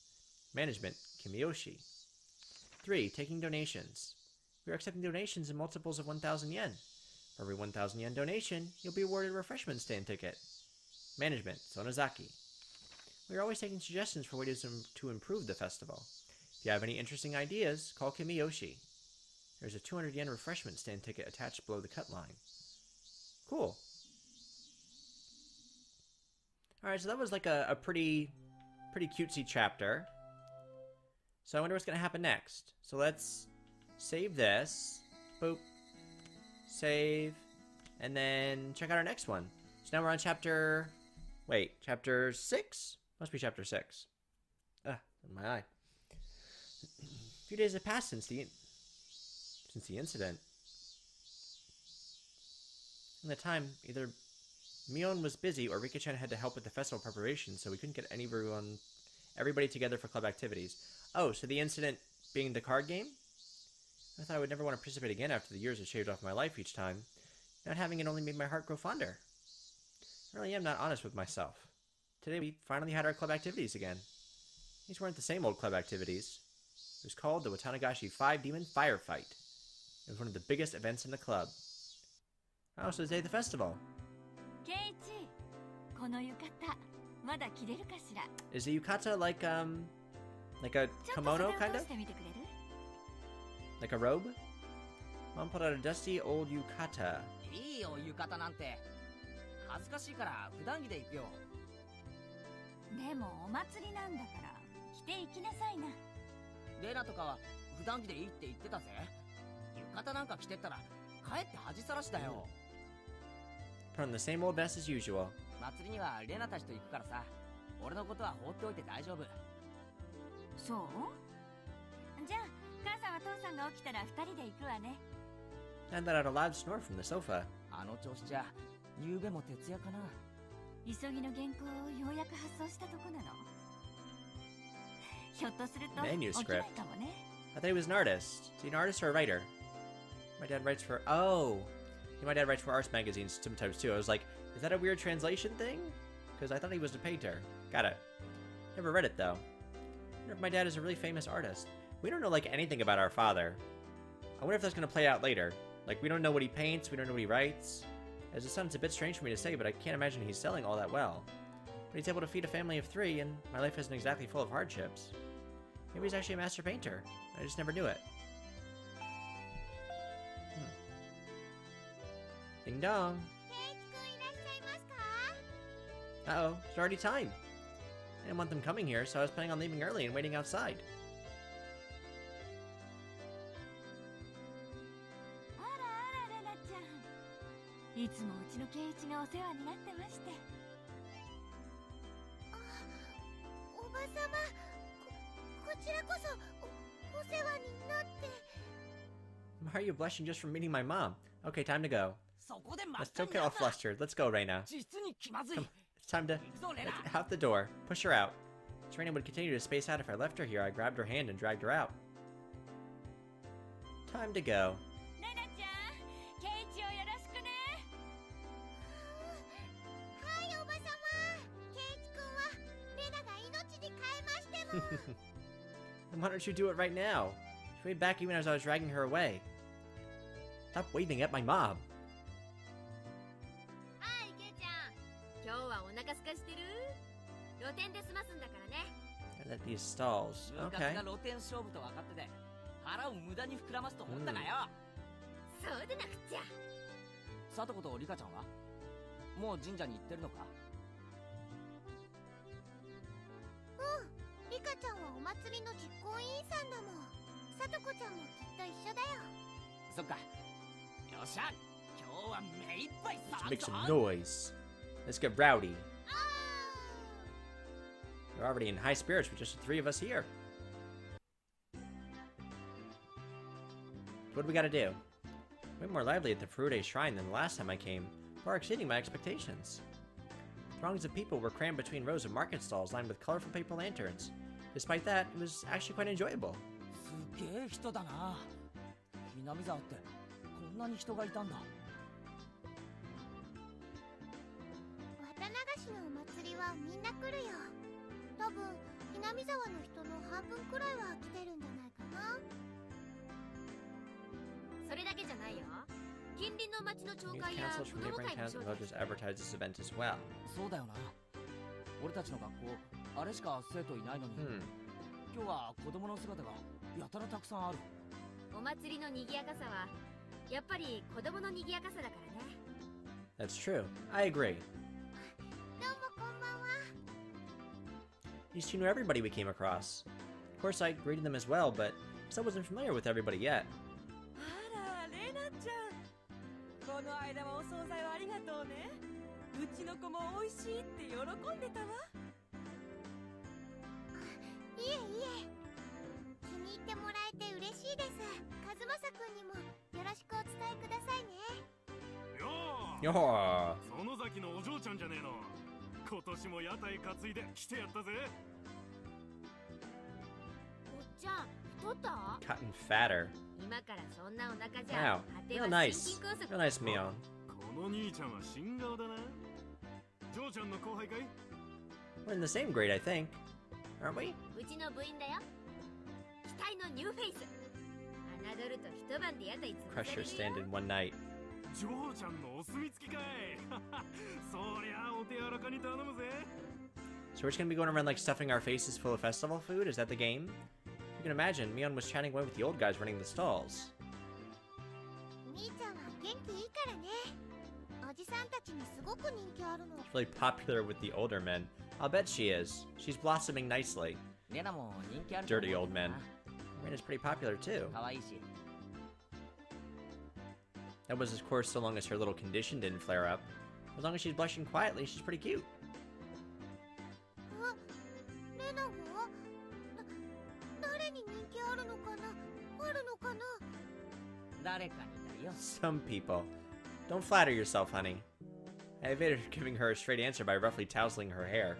Management, Kimiyoshi. 3. Taking donations. We are accepting donations in multiples of 1,000 yen. For every 1,000 yen donation, you'll be awarded a refreshment stand ticket. Management, Sonozaki. We are always taking suggestions for ways to improve the festival. If you have any interesting ideas, call Kimiyoshi. There's a 200 yen refreshment stand ticket attached below the cut line. Cool. Alright, so that was like a pretty cutesy chapter. So I wonder what's going to happen next. So let's save this. Boop. Save. And then check out our next one. So now we're on chapter... Wait, chapter 6? Must be chapter 6. Ah, in my eye. A few days have passed since the incident. In the time, either Mion was busy or Rika-chan had to help with the festival preparations, so we couldn't get everybody together for club activities. Oh, so the incident being the card game? I thought I would never want to participate again after the years had shaved off my life each time. Not having it only made my heart grow fonder. I really am not honest with myself. Today we finally had our club activities again. These weren't the same old club activities. It was called the Watanagashi 5-Demon Firefight. It was one of the biggest events in the club. Oh, so today the festival. Keiichi, この浴衣まだ着れるかしら? Is the yukata like a kimono kind of? Like a robe? Mom pulled out a dusty old yukata. いいよ、浴衣なんて。恥ずかしいから普段着で行くよ。でもお祭りなんだから着て行きなさいな。レナとかは普段着でいいって言ってたぜ。浴衣なんか着てったらかえって恥さらしだよ。Put on the same old vest as usual. 祭りにはレナたちと行くからさ。俺のことは放っておいて大丈夫。そう？じゃあ母さんは父さんが起きたら2人で行くわね。And let out a loud snore from the sofa. あの調子じゃ夕べも徹夜かな。急ぎの原稿をようやく発送したとこなの。ひょっとすると起きないかもね。I thought he was an artist. Is he an artist or a writer? My dad writes for... Oh! My dad writes for arts magazines sometimes too. I was like, is that a weird translation thing? Because I thought he was a painter. Got it. Never read it though. I wonder if my dad is a really famous artist. We don't know like anything about our father. I wonder if that's going to play out later. Like, we don't know what he paints, we don't know what he writes. As a son, it's a bit strange for me to say, but I can't imagine he's selling all that well. But he's able to feed a family of 3, and my life isn't exactly full of hardships. Maybe he's actually a master painter. I just never knew it. Ding dong. 圭一くんいらっしゃいますか？ Uh-oh, it's already time. I didn't want them coming here, so I was planning on leaving early and waiting outside. あらあらレナちゃん、いつもうちの圭一がお世話になってまして。おばさま、こちらこそお世話になって。 Why are you blushing just from meeting my mom? Okay, time to go. そこで Let's don't get all flustered. Let's go, Reina. 実に気まずい Come, it's time to out the door. Push her out. As Reina would continue to space out if I left her here, I grabbed her hand and dragged her out. Time to go. レナちゃん、圭一をよろしくね。はい、おばさま。圭一くんはレナが命に変えましても。 Then why don't you do it right now? She waved back even as I was dragging her away. Stop waving at my mom. はい、ケイちゃん。今日はお腹すかしてる？露店で済ますんだからね。At these stalls. 部活 Okay. が露天勝負と分かってて腹を無駄に膨らますと思ったかよ、そうでなくっちゃ。さとことリカちゃんはもう神社に行ってるのか？うん、リカちゃんはお祭りの実行委員さんだもん。さとこちゃんもきっと一緒だよ。そっか。よっしゃ、今日は目いっぱい Let's make some noise. Let's get rowdy. We're already in high spirits with just the three of us here. What do we gotta do? Way more lively at the Furude Shrine than the last time I came, far exceeding my expectations. Throngs of people were crammed between rows of market stalls lined with colorful paper lanterns. Despite that, it was actually quite enjoyable. すげえ人だな。南沢ってこんなに人がいたんだ。綿流しのお祭りはみんな来るよ。多分南沢の人の半分くらいは来てるんじゃないかな。それだけじゃないよ。近隣の町の町 Youth 会や councils 子 from 供 neighboring 会の towns 招 and 待。 villages advertised this event as well. そうだよな。俺たちの学校あれしか生徒いないのに、今日は子供の姿がやたらたくさんある。お祭りの賑やかさはやっぱり子供の賑やかさだからね。 That's true. I agree. どうもこんばんは。 These two knew everybody we came across. Of course, I greeted them as well, but I still wasn't familiar with everybody yet. あらレナちゃん、この間はお惣菜をありがとうね。うちの子も美味しいって喜んでたわ。いえいえ、気に入ってもらえて嬉しいです。和正くんにもよろしくお伝えくださいね。Yo! 園崎のお嬢ちゃんじゃねえの。今年も屋台担いで来てやったぜ。おっちゃん、太った？ Gotten fatter. 今からそんなお腹じゃ Wow. 果て Real は nice. 心筋梗塞 Real nice, Mion. この兄ちゃんは新顔だな。嬢ちゃんの後輩かい？ We're in the same grade, I think. Aren't we? うちの部員だよ。期待のニューフェイス。侮ると一晩で屋台潰 Crush さ your れる stand よ。 in one night. 嬢ちゃんのお墨付きかい。そりゃお手柔らかに頼むぜ。 So we're just gonna be going around like stuffing our faces full of festival food? Is that the game? You can imagine, Mion was chatting away with the old guys running the stalls. 兄ちゃんは元気いいからね。おじさんたちにすごく人気あるの。 She's really popular with the older men. I'll bet she is. She's blossoming nicely. レナも人気あると思う Dirty けど old な。 men. Reina's pretty popular too. 可愛いし。 That was, of course, so long as her little condition didn't flare up. As long as she's blushing quietly, she's pretty cute. あ、レナが？誰に人気あるのかな？あるのかな？誰かにだよ。 Some people. Don't flatter yourself, honey. I evaded giving her a straight answer by roughly tousling her hair.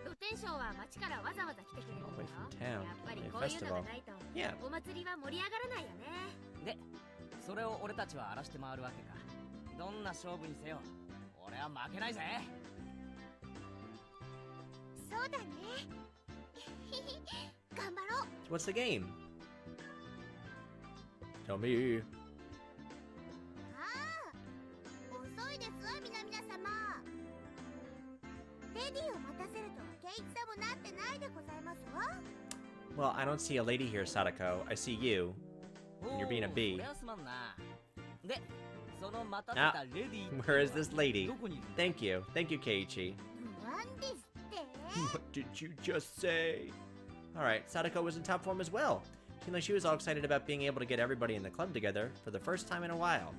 露天商は町からわざわざ来てくれるんだ All the way よ。 from town. やっぱり A こういうの festival. がないと Yeah. お祭りは盛り上がらないよね。で、それを俺たちは荒らして回るわけか。どんな勝負にせよ、俺は負けないぜ。そうだね。頑張ろう。 So what's the game? Tell me. ああ、遅いですわ、皆様。レディーを待たせるとはケイチさんもなってないでございますわ。Well, I don't see a lady here, Sadako. I see you. And you're being a おー bee. そりゃすまんな。で、その待たせたレディー Where is this lady? どこにいる？ Thank you. Thank you, Keiichi. なんですって What did you just say? Alright, Sadako was in top form as well. Seemed like she was all excited about being able to get everybody in the club together for the first time in a while.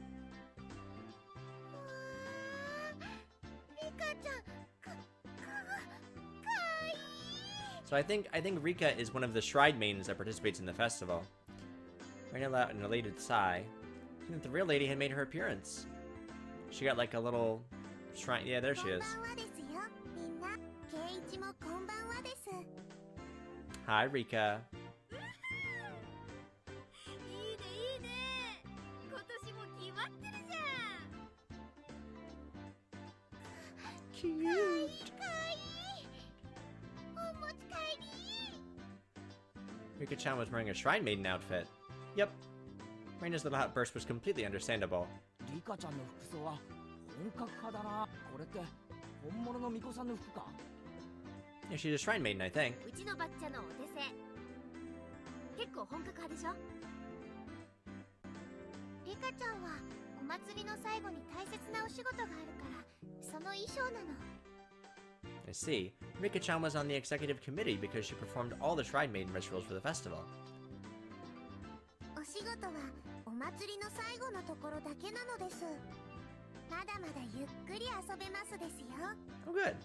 リカちゃんかわいい So I think Rika is one of the Shrine Maidens that participates in the festival. Reina let out an elated sigh. I think the real lady had made her appearance. She got like a little shrine. Yeah, there she is. こんばんはですよみんなケイイチもこんばんはです Hi, Rika. いいね今年も決まってるじゃん Cute. かわいいお持ち帰り Rika-chan was wearing a Shrine Maiden outfit. Yep. Reina's little outburst was completely understandable. リカちゃんの服装は本格派だな。これって本物の巫女さんの服か？ Yeah, she's a Shrine Maiden, I think. うちのバッチャのお手製結構本格派でしょリカちゃんはお祭りの最後に大切なお仕事があるからその衣装なの I see. Rika-chan was on the executive committee because she performed all the Shrine Maiden rituals for the festival. お仕事はお祭りの最後のところだけなのですまだまだゆっくり遊べますですよ Oh, good.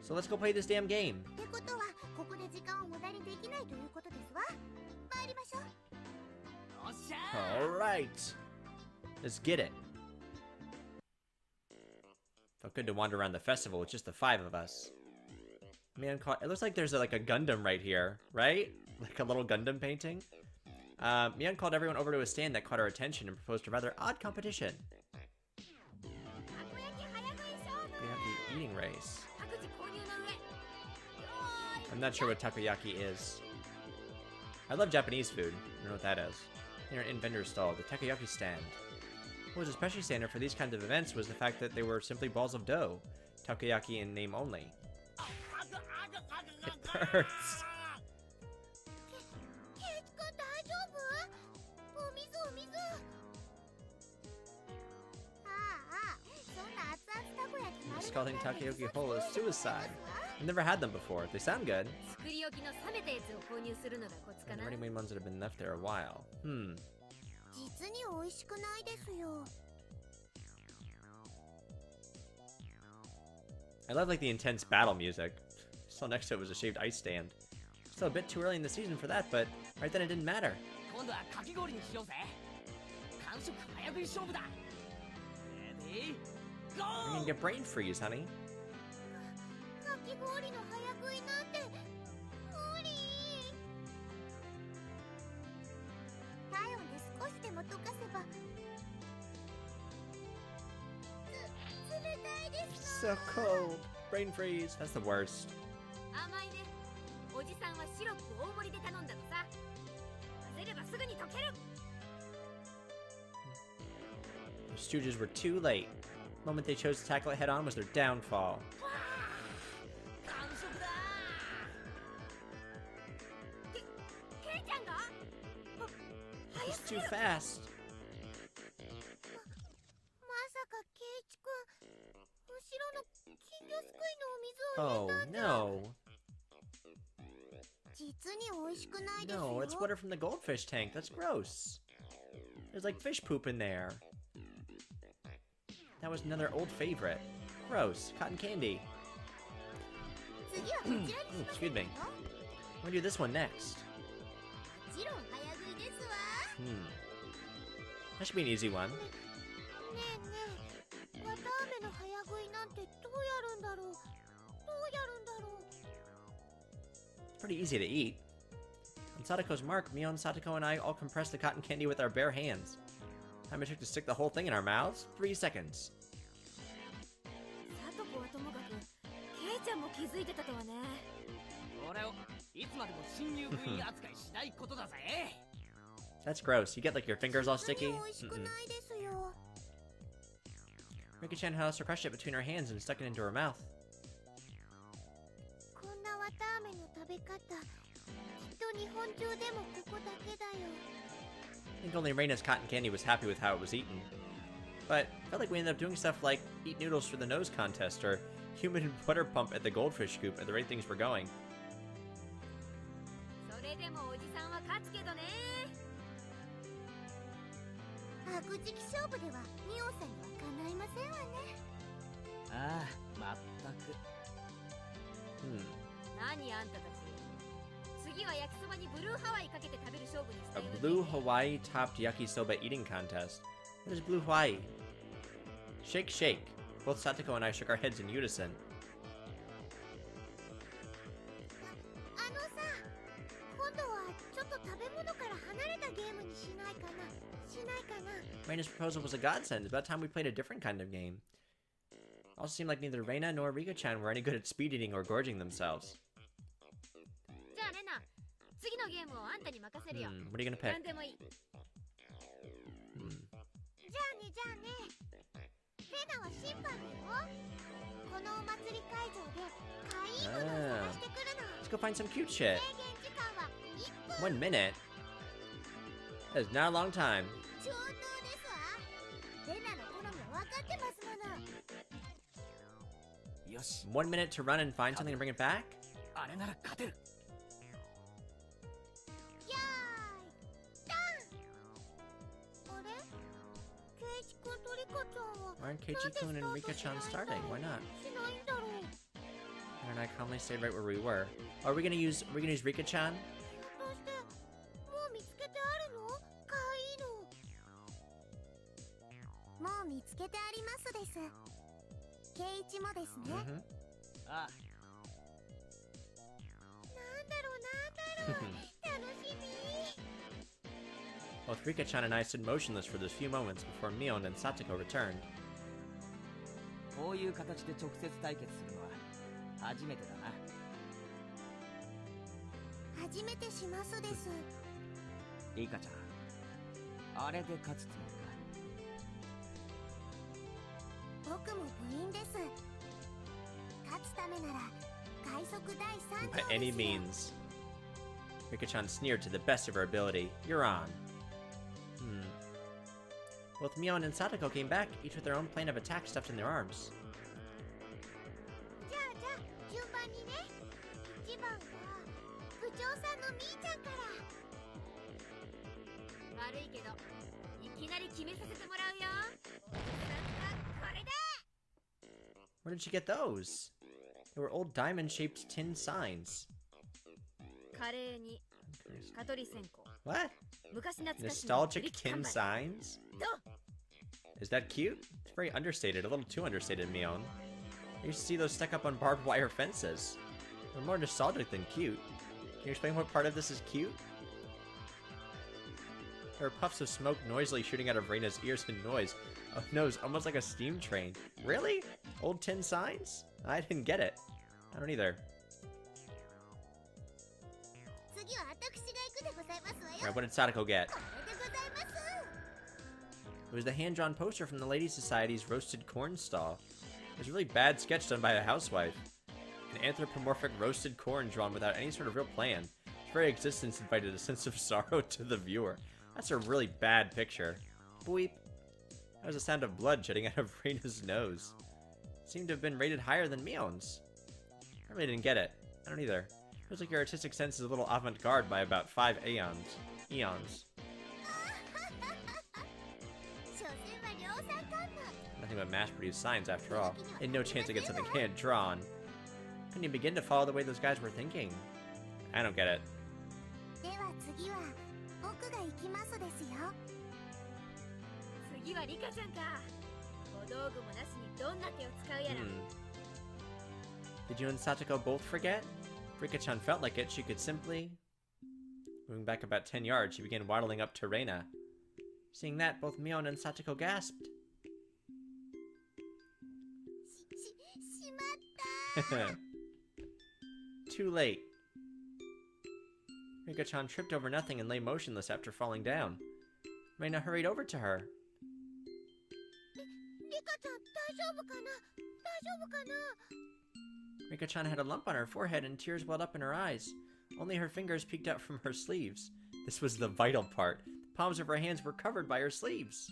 So let's go play this damn game. ってことはここで時間を無駄にできないということですわ参りましょうよっしゃー。 Alright. Let's get it. Felt good to wander around the festival with just the 5 of us. Man, it looks like there's like a Gundam right here, right? Like a little Gundam painting. Mian called everyone over to a stand that caught her attention and proposed a rather odd competition. Takoyaki eating race. I'm not sure what takoyaki is. I love Japanese food. I don't know what that is. Near an vendor stall, the takoyaki stand. What was especially standard for these kinds of events was the fact that they were simply balls of dough. Takoyaki in name only. It hurts. ケイチ君大丈夫お水お水そんな熱々たこ焼き丸 Scalding takoyaki whole is suicide. I've never had them before. They sound good. 作り置きの冷めたやつを購入するのがコツか And な ready-made ones that have been left there a while. 実に美味しくないですよ I love like the intense battle music. Still next to it was a shaved ice stand. Still a bit too early in the season for that, but right then it didn't matter. 今度はかき氷にしようぜ。完食早食い勝負だ。レディー、ゴ You're ー gonna get brain freeze, honey. かき氷の早食いなんて無理体温で少しでも溶かせば冷たいです So cold. Brain freeze. That's the worst. 甘いねおじさんはシロップ大盛りで頼んだのさ混ぜればすぐに溶ける The Stooges were too late. The moment they chose to tackle it head on was their downfall. 完食だ。ケイちゃんが It was too fast. まさかケイチ君後ろの金魚すくいのお水を Oh 入れたんだ no. 実に美味しくないですよ No, it's water from the goldfish tank. That's gross. There's like fish poop in there. That was another old favorite. Gross. Cotton candy. 次はこちらにしませ Excuse ん me. よ I'm gonna do this one next. もちろん早食いですわ That should be an easy one. ねえねえわたあめの早食いなんてどうやるんだろうどうやるんだろう It's pretty easy to eat. On Sadako's mark, Mion, Satoko, and I all compressed the cotton candy with our bare hands. Time it took to stick the whole thing in our mouths? 3 seconds. さとこはともかくケイちゃんも気づいてたとはね俺をいつまでも新入部員扱いしないことだぜ。 That's gross. You get like your fingers all 実 sticky. に美味しくないですよ Rika-chan had also crushed it between her hands and stuck it into her mouth. こんなわたあめの食べ方きっと日本中でもここだけだよ I think only Reina's cotton candy was happy with how it was eaten. But I felt like we ended up doing stuff like eat noodles for the nose contest or human butter pump at the goldfish scoop at the rate things were going. それでもおじさんは勝つけどね。白磁気勝負ではミオさんにはかないませんわね。ああ、まったく。何あんたたち。次は焼きそばにブルーハワイかけて食べる勝負にした A よね。 blue Hawaii topped yakisoba eating contest. What is blue Hawaii? Shake, shake. Both Satoko and I shook our heads in unison. あのさ、今度はちょっと食べ物から離れたゲームにしないかな。しないかな。Reina's proposal was a godsend. It's about time we played a different kind of game. Also seemed like neither Reina nor Rika-chan were any good at speed eating or gorging themselves. じゃあレナ、次のゲームをあんたに任せるよ。What are you gonna pick? 何でもいい。じゃあねじゃあね。レナは審判だよ。このお祭り会場でかいいものを探してくるの。 Let's go find some cute shit. 制限時間は1分。 1 minute? That is not a long time. 上等ですわ。レナの好みは分かってますもの。よし、 1 minute to run and find something and bring it back? あれなら勝てる。やーい、ダン。あれ？ケイチ君とリカちゃんは Why aren't Keiichi-kun and Rika-chan starting? Why not? しないんだろう。 Why don't I calmly stay right where we were? Are we gonna use Rika-chan? どうしてもう見つけてあるの？かわいいの。もう見つけてありますです。ケイチもですね。ああ、なんだろう楽しみ。 Both Rika-chan and I stood motionless for those few moments before Mion and Satoko returned. こういう形で直接対決するのは初めてだな。初めてしますです。リカちゃん、あれで勝つつもりか。僕も部員です。勝つためなら快速第3 By 条 any ですよ。 means. Rika-chan sneered to the best of her ability. You're on. Both Mion and Satoko came back, each with their own plan of attack stuffed in their arms. じゃあ順番にね。1番は部長さんのみーちゃんから。悪いけどいきなり決めさせてもらうよ。これだ。 Where did she get those? They were old diamond-shaped tin signs. カレーに蚊取り線香。 What? 昔懐かしの Nostalgic tin signs? どう？ Is that cute? It's very understated, a little too understated, Mion. I used to see those stuck up on barbed wire fences. They're more nostalgic than cute. Can you explain what part of this is cute? There were puffs of smoke noisily shooting out of Reina's ears and nose, almost like a steam train. Really? Old tin signs? I didn't get it. I don't either. 次は私が行くでございますわよ。 Alright, what did Sadako get? これでございます。 It was the hand-drawn poster from the Ladies' Society's roasted corn stall. It was a really bad sketch done by a housewife. An anthropomorphic roasted corn drawn without any sort of real plan. Its very existence invited a sense of sorrow to the viewer. That's a really bad picture. Bleep. That was the sound of blood jetting out of Reina's nose. It seemed to have been rated higher than Mion's. I really didn't get it. I don't either. Feels like your artistic sense is a little avant-garde by about 5 eons. Nothing but mass-produced signs after all. And no chance to get something hand-drawn. Couldn't even begin to follow the way those guys were thinking. I don't get it. では次は僕が行きますですよ。次はリカちゃんか。小道具もなしにどんな手を使うやら。Did you and Satoko both forget? If Rika-chan felt like it, she could simply... Moving back about 10 yards, she began waddling up to Reina. Seeing that, both Mion and Satoko gasped. しまった。Too late. Rika-chan tripped over nothing and lay motionless after falling down. Reina hurried over to her. リカちゃん大丈夫かな？大丈夫かな？ Rika-chan had a lump on her forehead and tears welled up in her eyes. Only her fingers peeked out from her sleeves. This was the vital part. The palms of her hands were covered by her sleeves.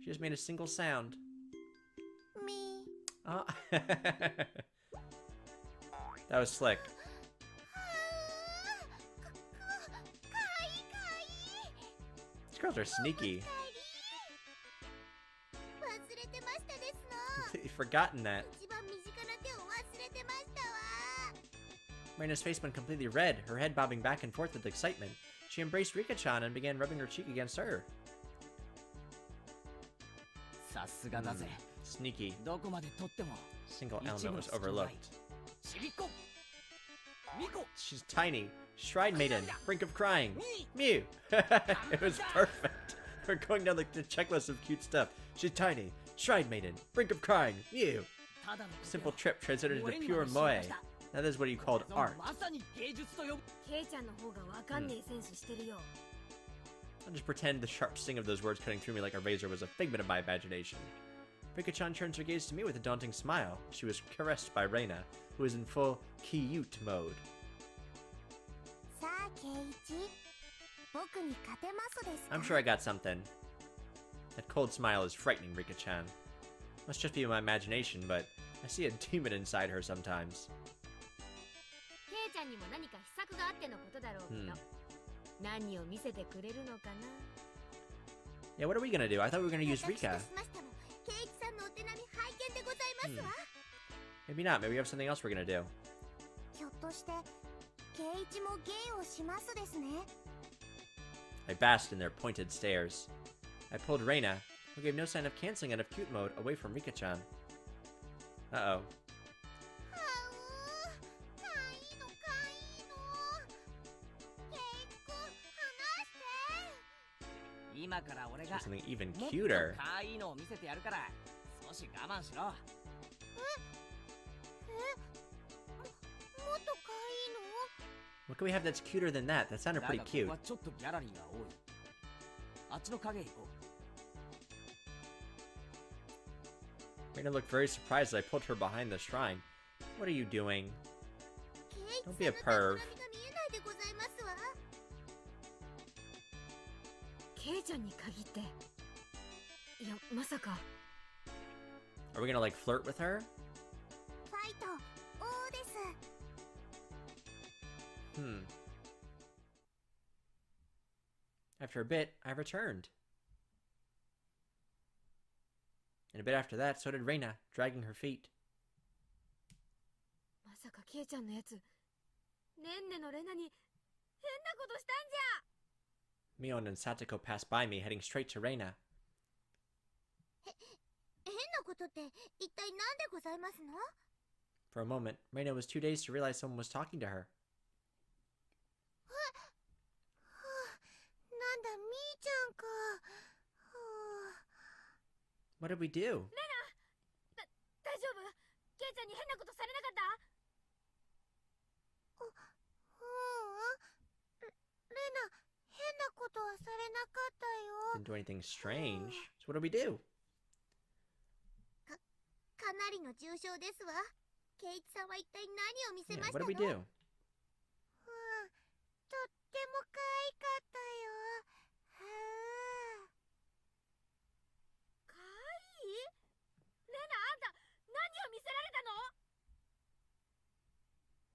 She just made a single sound. Me. Oh. That was slick. These girls are sneaky. Completely forgotten that. Reina's face went completely red, her head bobbing back and forth with excitement. She embraced Rika-chan and began rubbing her cheek against her. Sneaky. Single element was overlooked. She's tiny. Shrine Maiden. Brink of crying. Mew. It was perfect. We're going down the checklist of cute stuff. She's tiny. Shrine Maiden. Brink of crying. Mew. Simple trip translated into pure moe. Now this is what you called art. I'll just pretend the sharp sting of those words cutting through me like a razor was a figment of my imagination. Rika-chan turns her gaze to me with a daunting smile. She was caressed by Reina, who is in full cute mode. I'm sure I got something. That cold smile is frightening, Rika-chan. Must just be my imagination, but I see a demon inside her sometimes. Yeah, what are we gonna do? I thought we were gonna use Rika. Maybe not. Maybe we have something else we're gonna do. I basked in their pointed stares. I pulled Reina, who gave no sign of canceling out of cute mode, away from Rika-chan. Uh-oh. Something even cuter. What can we have that's cuter than that? That sounded pretty cute. Reina looked very surprised as I pulled her behind the shrine. What are you doing? Don't be a perv. Are we gonna like flirt with her? After a bit, I returned. And a bit after that, so did Reina, dragging her feet. Mion and Satoko passed by me, heading straight to Reina. For a moment, Reina was too dazed to realize someone was talking to her. What did we do? Didn't do anything strange. So what do we do? Yeah, what do we do?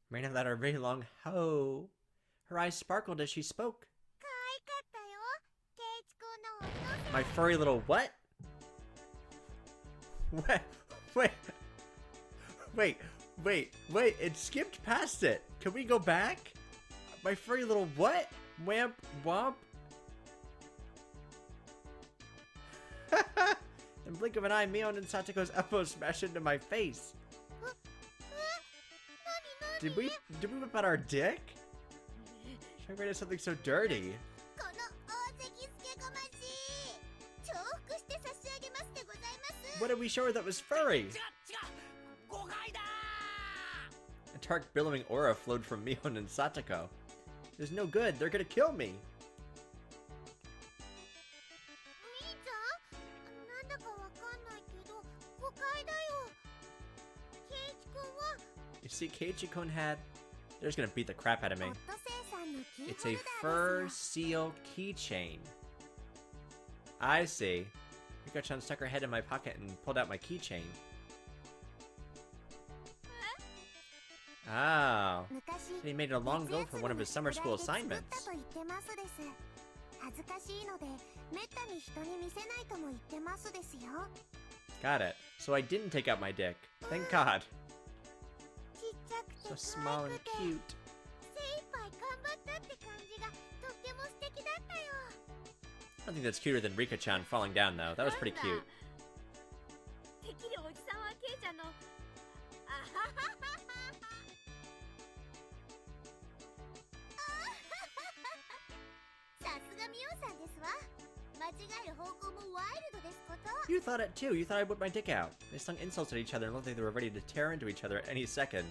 Reina let her very long ho. Her eyes sparkled as she spoke. My furry little what? Wait, it skipped past it. Can we go back? My furry little what? Wamp, womp. In the blink of an eye, Mion and Satoko's elbows smashed into my face. Did we whip out our dick? I read something so dirty. What did we show her that was furry? A dark billowing aura flowed from Mion and Satoko. There's no good, they're gonna kill me. You see, Keiichi-kun had... They're just gonna beat the crap out of me. It's a fur seal keychain. I see. Rika-chan stuck her head in my pocket and pulled out my keychain. Oh. So he made it a long ago for one of his summer school assignments. Got it. So I didn't take out my dick. Thank God. So small and cute. I don't think that's cuter than Rika-chan falling down, though. That was pretty cute. You thought it too. You thought I whipped my dick out. They slung insults at each other and looked like they were ready to tear into each other at any second.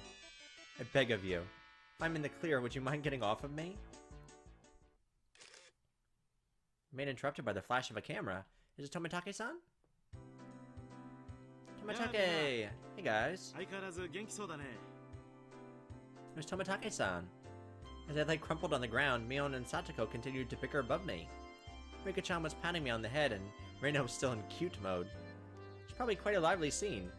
I beg of you. If I'm in the clear, would you mind getting off of me? Remain interrupted by the flash of a camera. Is it Tomitake-san? Tomitake! Hey guys. It was Tomitake-san. As I lay crumpled on the ground, Mion and Satoko continued to bicker above me. Rika-chan was patting me on the head, and Reina was still in cute mode. It's probably quite a lively scene.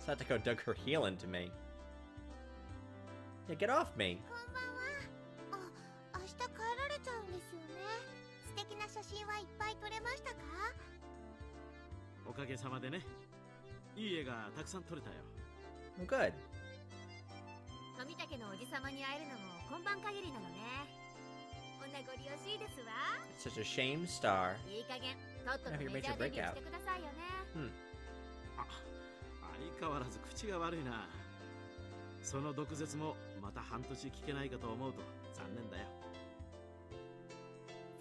Satoko dug her heel into me. Yeah, get off me! Oh, good. It's such a shame, Star. Now you made your breakout. Hmm. 相変わらず口が悪いな。その毒舌もまた半年聞けないかと思うと残念だよ。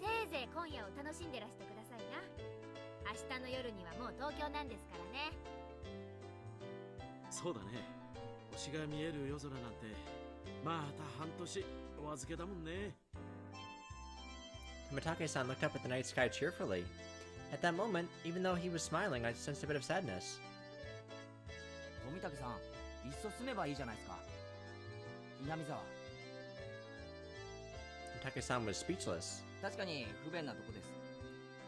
せいぜい今夜を楽しんでらしてくださいな。明日の夜にはもう東京なんですからね。そうだね。星が見える夜空なんてまた半年お預けだもんね。Tomitake-san looked up at the night sky cheerfully. At that moment, even though he was smiling, I sensed a bit of sadness. 富武さん、いっそ住めばいいじゃないですか。Hinamizawa。Tomitake-san was speechless. 確かに不便なとこです。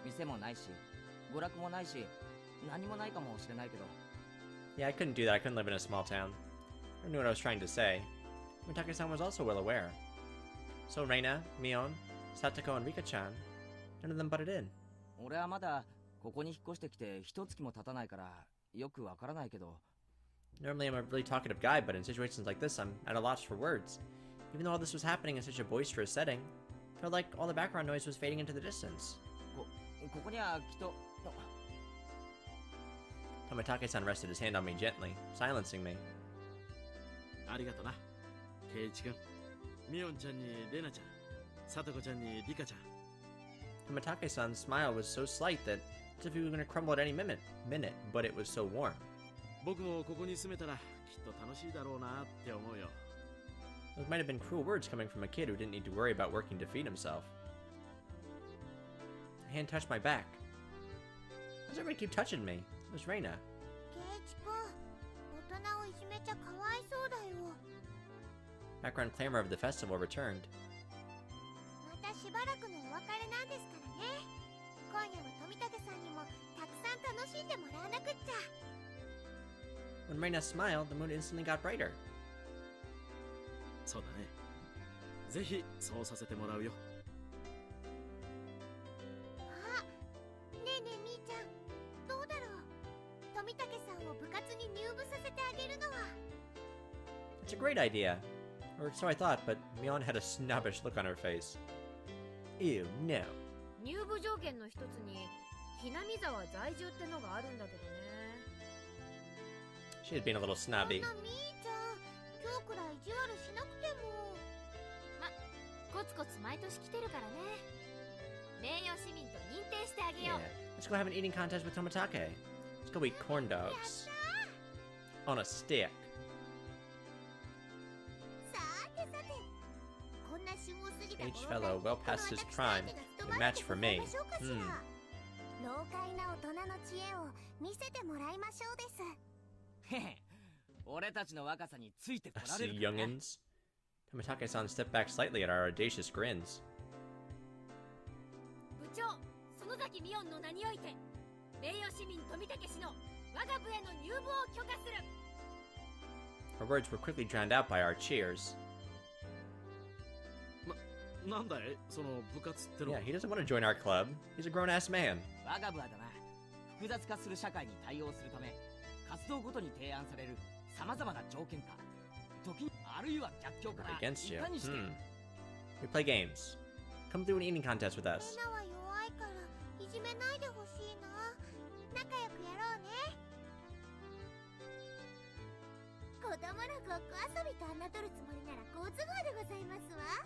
店もないし、娯楽もないし、何もないかもしれないけど。Yeah, I couldn't do that. I couldn't live in a small town. I knew what I was trying to say. Tomitake-san was also well aware. So Reina, Mion, Satoko, and Rika-chan, none of them butted in. 俺はまだここに引っ越してきて一月も経たないからよくわからないけど。Normally I'm a really talkative guy, but in situations like this I'm at a loss for words. Even though all this was happening in such a boisterous setting, I felt like all the background noise was fading into the distance. ここにはきっと。Tomitake-san rested his hand on me gently, silencing me. ありがとな、ケイイチ君。ミオンちゃんにレナちゃん、サトコちゃんにリカちゃん。Tomitake-san's smile was so slight that as if he was going to crumble at any minute, but it was so warm. 僕もここに住めたらきっと楽しいだろうなって思うよ。Those might have been cruel words coming from a kid who didn't need to worry about working to feed himself. A hand touched my back. Why does everybody keep touching me? It was Reina. Background clamor of the festival returned. When Reina smiled, the moon instantly got brighter. そうだね。ぜひそうさせてもらうよ。あ、ねえねえみーちゃん、どうだろう。富武さんを部活に入部させてあげるのは。It's a great idea. Or so I thought, but Mion had a snobbish look on her face. Ew, no. 入部条件の一つに、Hinamizawa在住ってのがあるんだけどね。She had been a little snobby. そんなみーちゃん、今日くらい意地悪しなくても。ま、コツコツ毎年来てるからね。名誉市民と認定してあげよう。Yeah. Let's go have an eating contest with Tomitake. Let's go eat corn dogs. On a stick. Aged fellow, well past his prime. A match for me. 老快な大人の知恵を見せてもらいましょうです。へへ、俺たちの若さについてこ I られ see るかね。 youngins. Tomitake-san stepped back slightly at our audacious grins. 部長園崎美音の名において名誉市民富武氏の我が部への入部を許可する。 Her words were quickly drowned out by our cheers. なんだいその部活っての Yeah, he doesn't want to join our club. He's a grown-ass man. 我が部はだな、複雑化する社会に対応するため活動ごとに提案される様々な条件か時あるいは逆境から Against い you. かにして We play games. Come through an eating contest with us. レナは弱いからいじめないでほしいな。仲良くやろうね。子供のごっこ遊びと侮るつもりなら好都合でございますわ。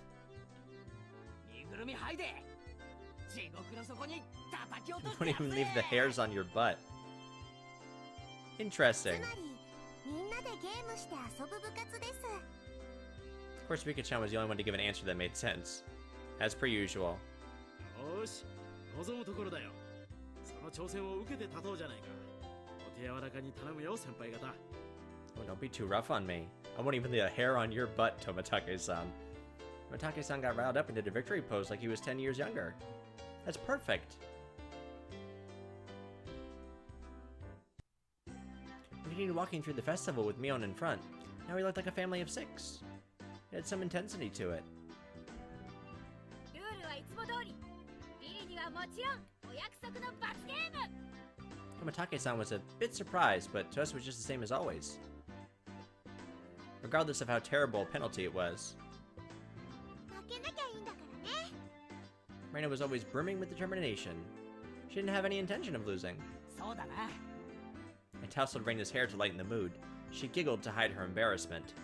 身ぐるみ剥いで地獄の底に叩き落とし Don't てや even る leave the ぜ。 hairs on your butt. つ Interesting. まりみんなでゲームして遊ぶ部活です。 Of course, Rika-chan was the only one to give an answer that made sense. As per usual. よし望むところだよ。その挑戦を受けて立とうじゃないか。お手柔らかに頼むよ先輩方。 Oh, don't be too rough on me. I won't even leave a hair on your butt, Tomitake-san. Tomitake-san got riled up and did a victory pose like he was 10 years younger. That's perfect. We continued walking through the festival with Mion in front. Now we looked like a family of 6. It had some intensity to it. ルールはいつも通り。ビリにはもちろんお約束の罰ゲーム。 Tomitake-san was a bit surprised, but to us it was just the same as always. Regardless of how terrible a penalty it was. 負けなきゃいいんだからね。 Reina was always brimming with determination. She didn't have any intention of losing. そうだな。 I tousled Reina's hair to lighten the mood. She giggled to hide her embarrassment.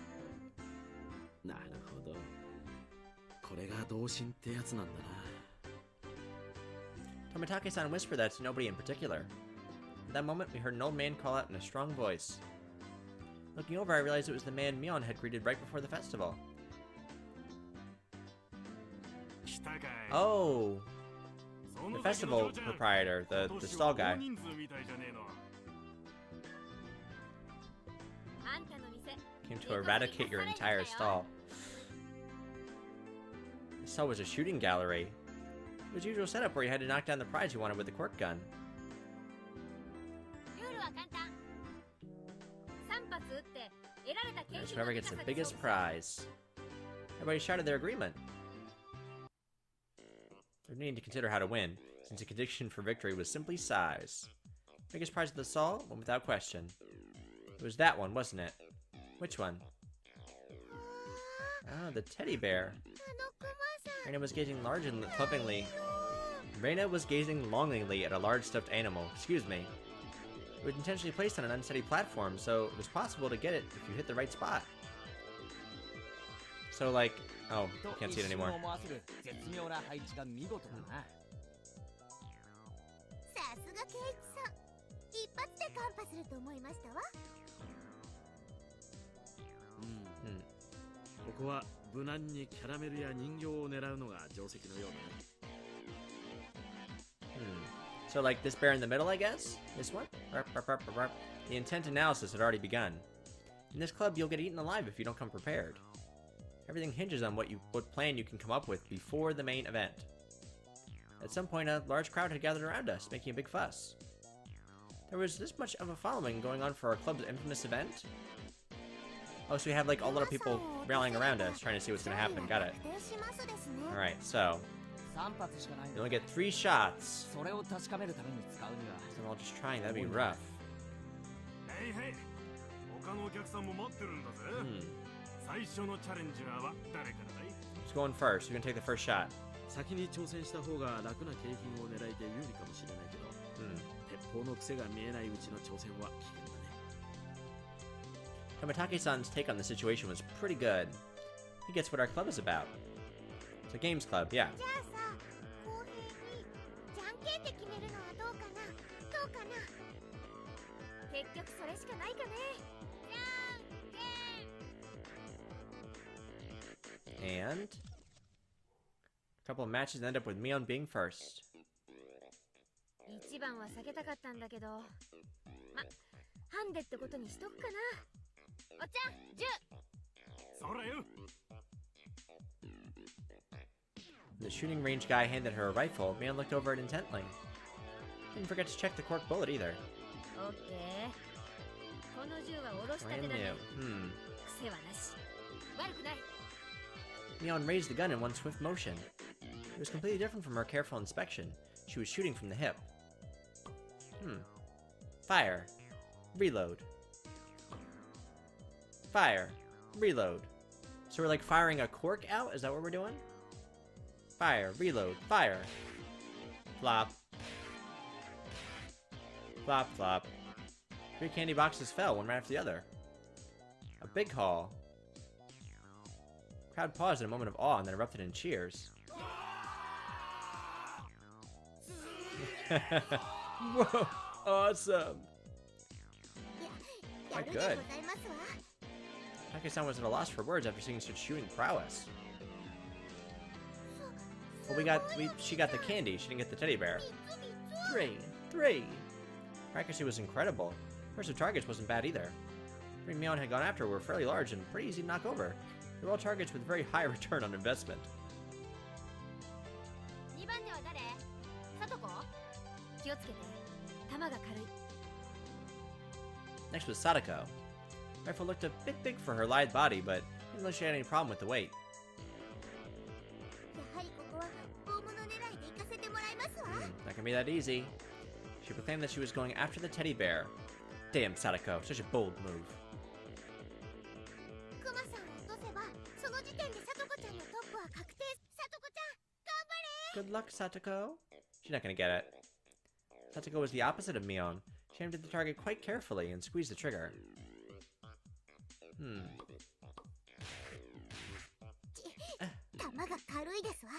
なるほど。これが同心ってやつなんだな。 Tomitake-san whispered that to nobody in particular. At that moment, we heard an old man call out in a strong voice. Looking over, I realized it was the man Mion had greeted right before the festival. Oh! The festival proprietor, the stall guy. あんたの店 Came to eradicate your entire stall. The stall was a shooting gallery. It was usual setup where you had to knock down the prize you wanted with the quirk gun. ルールは簡単。3発撃って得られた景 There's 品の whoever 高 gets さ the で biggest 勝負。 prize. Everybody shouted their agreement. There needed to consider how to win, since the condition for victory was simply size. Biggest prize of the stall? One without question. It was that one, wasn't it? Which one? Ah, the teddy bear. あのクマさん。 Reina was gazing lovingly. Reina was gazing longingly at a large stuffed animal. Excuse me. It was intentionally placed on an unsteady platform, so it was possible to get it if you hit the right spot. So, like, oh, と can't 一 see it 瞬 anymore. 思わせる絶妙な配置が見事だな。さすが圭一さん。一発でカンパすると思いましたわ。うん。ここは無難にキャラメルや人形を狙うのが定石のようだね。So, like, this bear in the middle, I guess? This one? The intent analysis had already begun. In this club, you'll get eaten alive if you don't come prepared. Everything hinges on what plan you can come up with before the main event. At some point, a large crowd had gathered around us, making a big fuss. There was this much of a following going on for our club's infamous event? Oh, so we have, like, a lot of people rallying around us, trying to see what's gonna happen. Got it. Alright, so, 3発しかないん you だ。 only get 3 shots. それを確かめるために使うには So they're all just trying, that'd be rough. へいへい他のお客さんも待ってるんだぜ、最初のチャレンジャーは誰からだい Who's going first? Who's gonna take the first shot? 先に挑戦した方が楽な景品を狙いで有利かもしれないけど、鉄砲の癖が見えないうちの挑戦は危険だね。Tomitake-san's take on the situation was pretty good. He gets what our club is about. It's a games club, yeah. じゃあさ、公平にじゃんけんで決めるのはどうかな。どうかな。結局それしかないかね。じゃんけん。 And a couple of matches end up with Mion being first. 一一番は避けたかったんだけど、ま、ハンデってことにしとくかな。お茶10。そらよ。 The shooting range guy handed her a rifle. Mion looked over it intently. Didn't forget to check the cork bullet either. オッケー。この銃は下ろしたて Brand だね。 new. 癖はなし。悪くない。 Mion raised the gun in one swift motion. It was completely different from her careful inspection. She was shooting from the hip. Fire. Reload. Fire. Reload. So we're like firing a cork out? Is that what we're doing? Fire. Reload. Fire. Flop. Flop, flop. 3 candy boxes fell, one right after the other. A big haul. Crowd paused in a moment of awe and then erupted in cheers. Whoa! Awesome! Quite good. Take-san was at a loss for words after seeing such shooting prowess. Well, she got the candy, she didn't get the teddy bear. 3! Her accuracy was incredible. First of targets wasn't bad either. 3 Mion had gone after were fairly large and pretty easy to knock over. They were all targets with very high return on investment. 2番手は誰？さとこ？気をつけて。弾が軽い。 Next was Sadako. Rifle looked a bit big for her lithe body, but didn't look like she had any problem with the weight. やはりここは大物狙いで行かせてもらいますわ。 Not gonna be that easy. She proclaimed that she was going after the teddy bear. Damn, Sadako, such a bold move. クマさんを落とせばその時点でさとこちゃんのトップは確定。さとこちゃん頑張れ。 Good luck, Satoko. She's not gonna get it. Satoko was the opposite of Mion. She aimed at the target quite carefully and squeezed the trigger. Hmm. 弾が軽いですわ。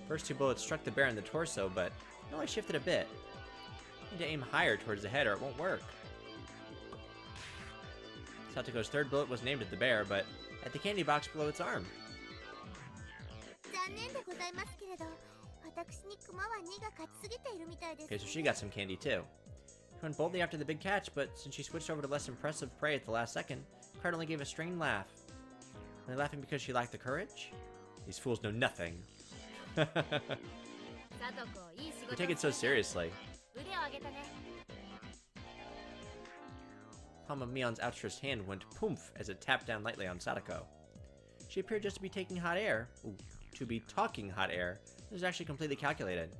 First 2 bullets struck the bear in the torso, but it only shifted a bit. You need to aim higher towards the head or it won't work. Satoko's 3rd bullet wasn't aimed at the bear, but at the candy box below its arm. 残念でございますけれど、私にクマは2が勝ちすぎているみたいです。 Okay, so she got some candy too. She went boldly after the big catch, but since she switched over to less impressive prey at the last second, Card only gave a strained laugh. Are they laughing because she lacked the courage? These fools know nothing. We take it so seriously. Palm of Mion's outstretched hand went poof as it tapped down lightly on Sadako. She appeared just to be taking hot air. Ooh, to be talking hot air. This is actually completely calculated.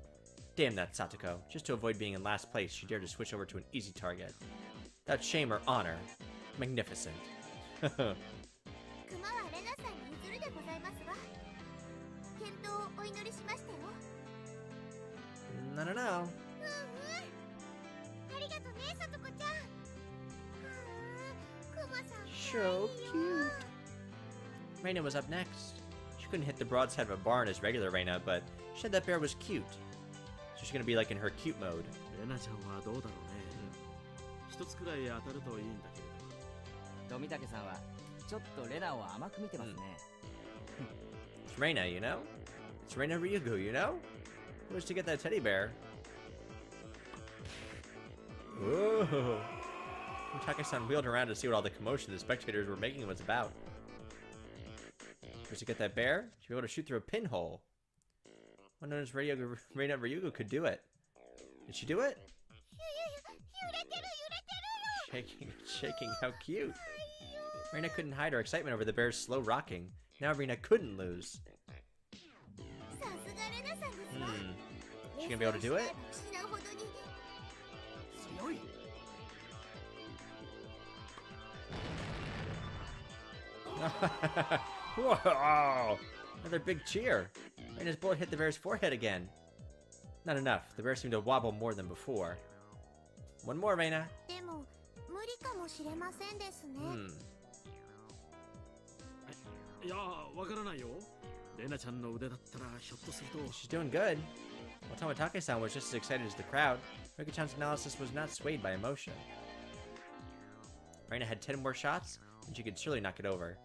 Damn that Satoko. Just to avoid being in last place, she dared to switch over to an easy target. Without shame or honor. Magnificent. No. So cute. Reina was up next. She couldn't hit the broadside of a barn as regular Reina, but she said that bear was cute. So she's gonna be like in her cute mode. レナちゃんはどうだろうね。一つくらい当たるといいんだけれど。富武さんはちょっとレナを甘く見てますね。It's Reina, you know? It's Reina Ryugu, you know? Who was to get that teddy bear? Whoa! Take-san wheeled around to see what all the commotion the spectators were making was about. Was to get that bear? She was able to shoot through a pinhole. One known as Reina Ryugu could do it. Did she do it? Shaking, how cute. Reina couldn't hide her excitement over the bear's slow rocking. Now Reina couldn't lose. She gonna be able to do it? Whoa! Another big cheer. Reina's bullet hit the bear's forehead again. Not enough. The bear seemed to wobble more than before. One more, Reina. She's doing good. While Tomotage-san was just as excited as the crowd, Rika-chan's analysis was not swayed by emotion. Reina had 10 more shots, and she could surely knock it over.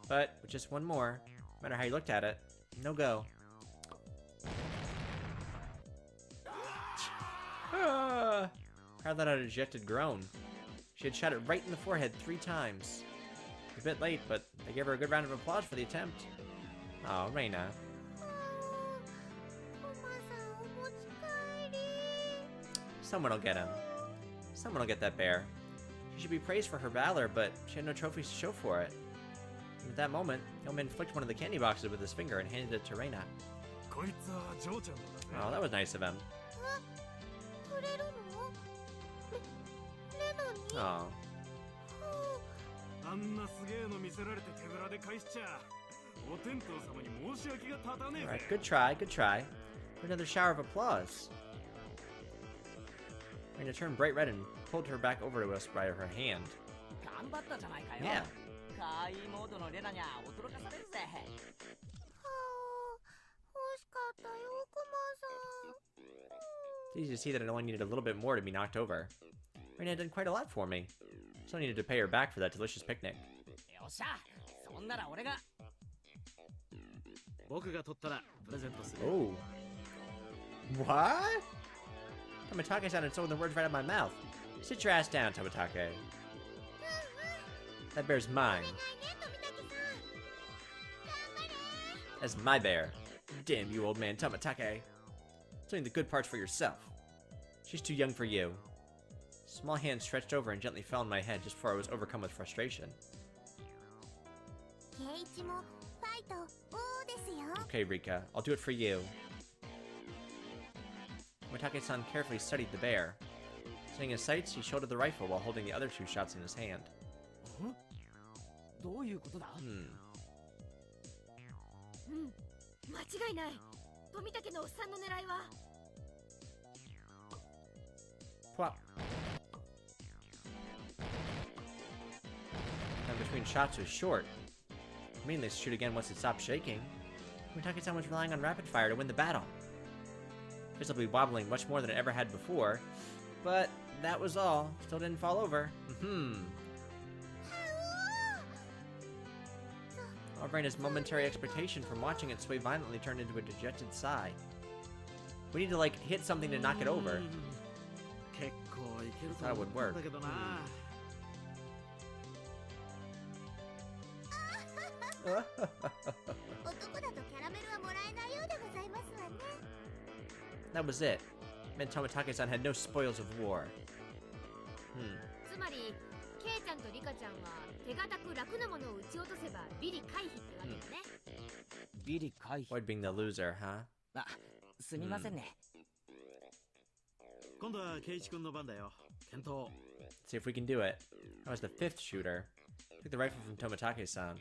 But with just one more, no matter how you looked at it, no go. Crowd let out a dejected groan. She had shot it right in the forehead 3 times. A bit late, but they gave her a good round of applause for the attempt. Oh, Reina. Someone will get him. Someone will get that bear. She should be praised for her valor, but she had no trophies to show for it. And at that moment, the old man flicked one of the candy boxes with his finger and handed it to Reina. Oh, that was nice of him. Oh. Alright, good try, good try. Another shower of applause. Reina turned bright red and pulled her back over to us by her hand. Yeah. It's easy to see that I only needed a little bit more to be knocked over. Reina did quite a lot for me. Still needed to pay her back for that delicious picnic. Oh. What? Tomitake sounded so the words right out of my mouth. Sit your ass down, Tomitake. That bear's mine. That's my bear. Damn you, old man Tomitake. Doing the good parts for yourself. She's too young for you. Small hand stretched over and gently fell on my head just before I was overcome with frustration. Okay, Rika, I'll do it for you. Tomitake-san carefully studied the bear. Setting his sights, he shouldered the rifle while holding the other 2 shots in his hand. Plop. Time between shots was short. I mean, they shoot again once it stops shaking. Tomitake-san was relying on rapid fire to win the battle. Visibly wobbling much more than it ever had before, but that was all. Still didn't fall over. Reina's momentary expectation from watching it sway violently turned into a dejected sigh. We need to, like, hit something to knock it over. That would work. That was it. It meant Tomitake-san had no spoils of war. Avoid being the loser, huh? See if we can do it. I was the 5th shooter. Took the rifle from Tomitake-san.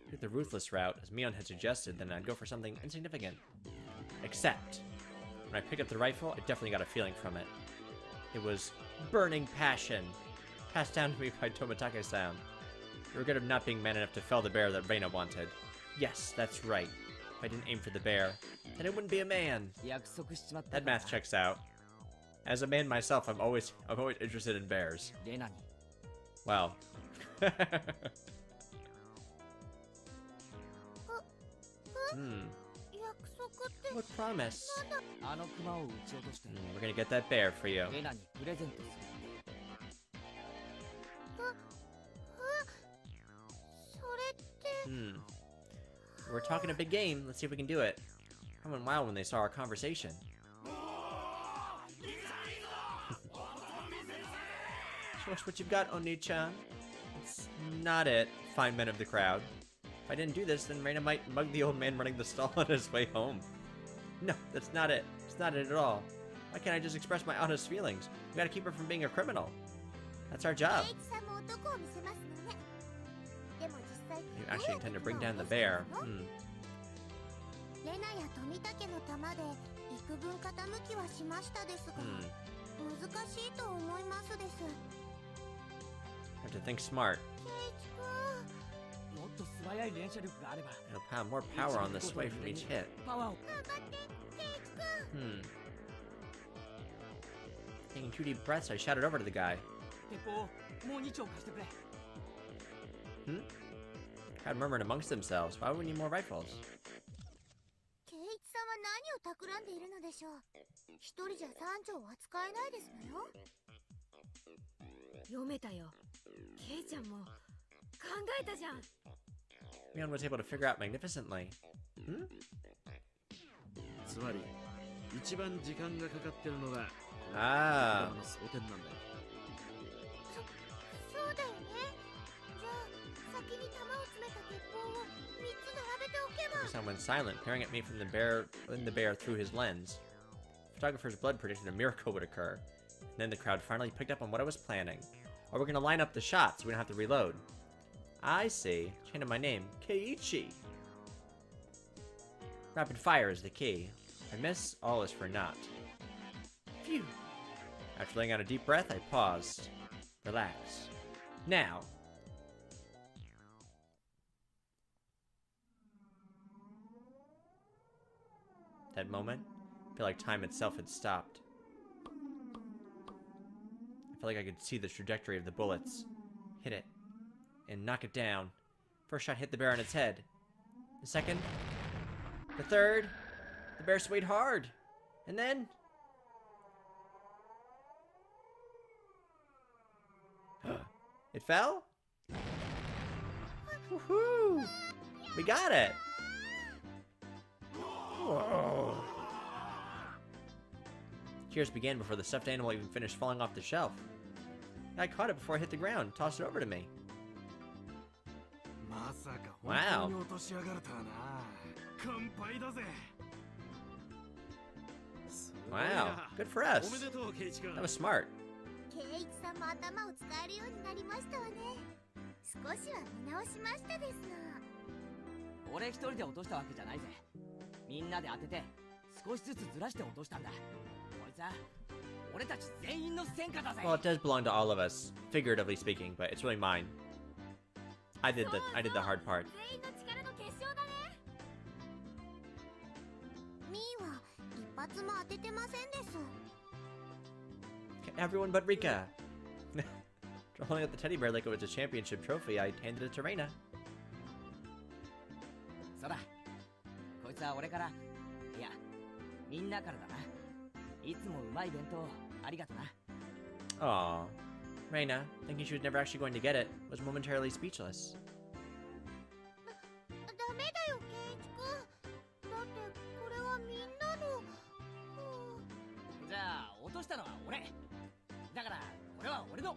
Took the ruthless route, as Mion had suggested, then I'd go for something insignificant. Except, when I picked up the rifle, I definitely got a feeling from it. It was burning passion, passed down to me by Tomitake-san. The regret of not being man enough to fell the bear that Reina wanted. Yes, that's right. If I didn't aim for the bear, then it wouldn't be a man. That math checks out. As a man myself, I'm always interested in bears. Well. What promise? We're gonna get that bear for you. We're talking a big game. Let's see if we can do it. I went wild when they saw our conversation. Show us what you've got, Oni-chan. It's not it, fine men of the crowd. If I didn't do this, then Reina might mug the old man running the stall on his way home. No, that's not it. It's not it at all. Why can't I just express my honest feelings? We gotta keep her from being a criminal. That's our job. You actually intend to bring down the bear. Have to think smart. It'll have more power on the sway from each hit. Taking 2 deep breaths, I shouted over to the guy. Crowd murmured amongst themselves. Why would we need more rifles? 読めたよ。ケイちゃんも考えたじゃん。 Mion was able to figure out magnificently. Hmm? つまり一番時間がかかってるのが Ah. の争点なんだよ。そうだよね。じゃあ先に弾を詰めた鉄砲を3つ並べておけば。The sound went silent, peering at me from the bear through his lens. The photographer's blood predicted a miracle would occur. And then the crowd finally picked up on what I was planning. Oh, we're gonna line up the shots so we don't have to reload. I see. Change my name. Keiichi. Rapid fire is the key. If I miss, all is for naught. Phew. After letting out a deep breath, I paused. Relax. Now. That moment, I felt like time itself had stopped. I felt like I could see the trajectory of the bullets. Hit it. And knock it down. First shot hit the bear on its head. The second. The third. The bear swayed hard. And then... it fell? Woohoo! We got it! Whoa. Cheers began before the stuffed animal even finished falling off the shelf. I caught it before it hit the ground, tossed it over to me. Wow. Wow, good for us. That was smart. ケイイチさんも頭を使えるようになりましたわね。少しは見直しましたですの。俺一人で落としたわけじゃないぜ。みんなで当てて少しずつずらして落としたんだ。こいつは俺たち全員の戦果だぜ。 Well, it does belong to all of us, figuratively speaking, but it's really mine. I did the hard part. 全員の力の結晶だね。ミーは一発も当ててませんです。 Everyone but Rika. Holding up the teddy bear like it was a championship trophy, I handed it to Reina. そうだ。こいつは俺から、いや、みんなからだな。いつもうまい弁当ありがとな。Aww. Reina, thinking she was never actually going to get it, was momentarily speechless. ダメだよ、ケイイチくん。だってこれはみんなの。じゃあ落としたのは俺。だからこれは俺の。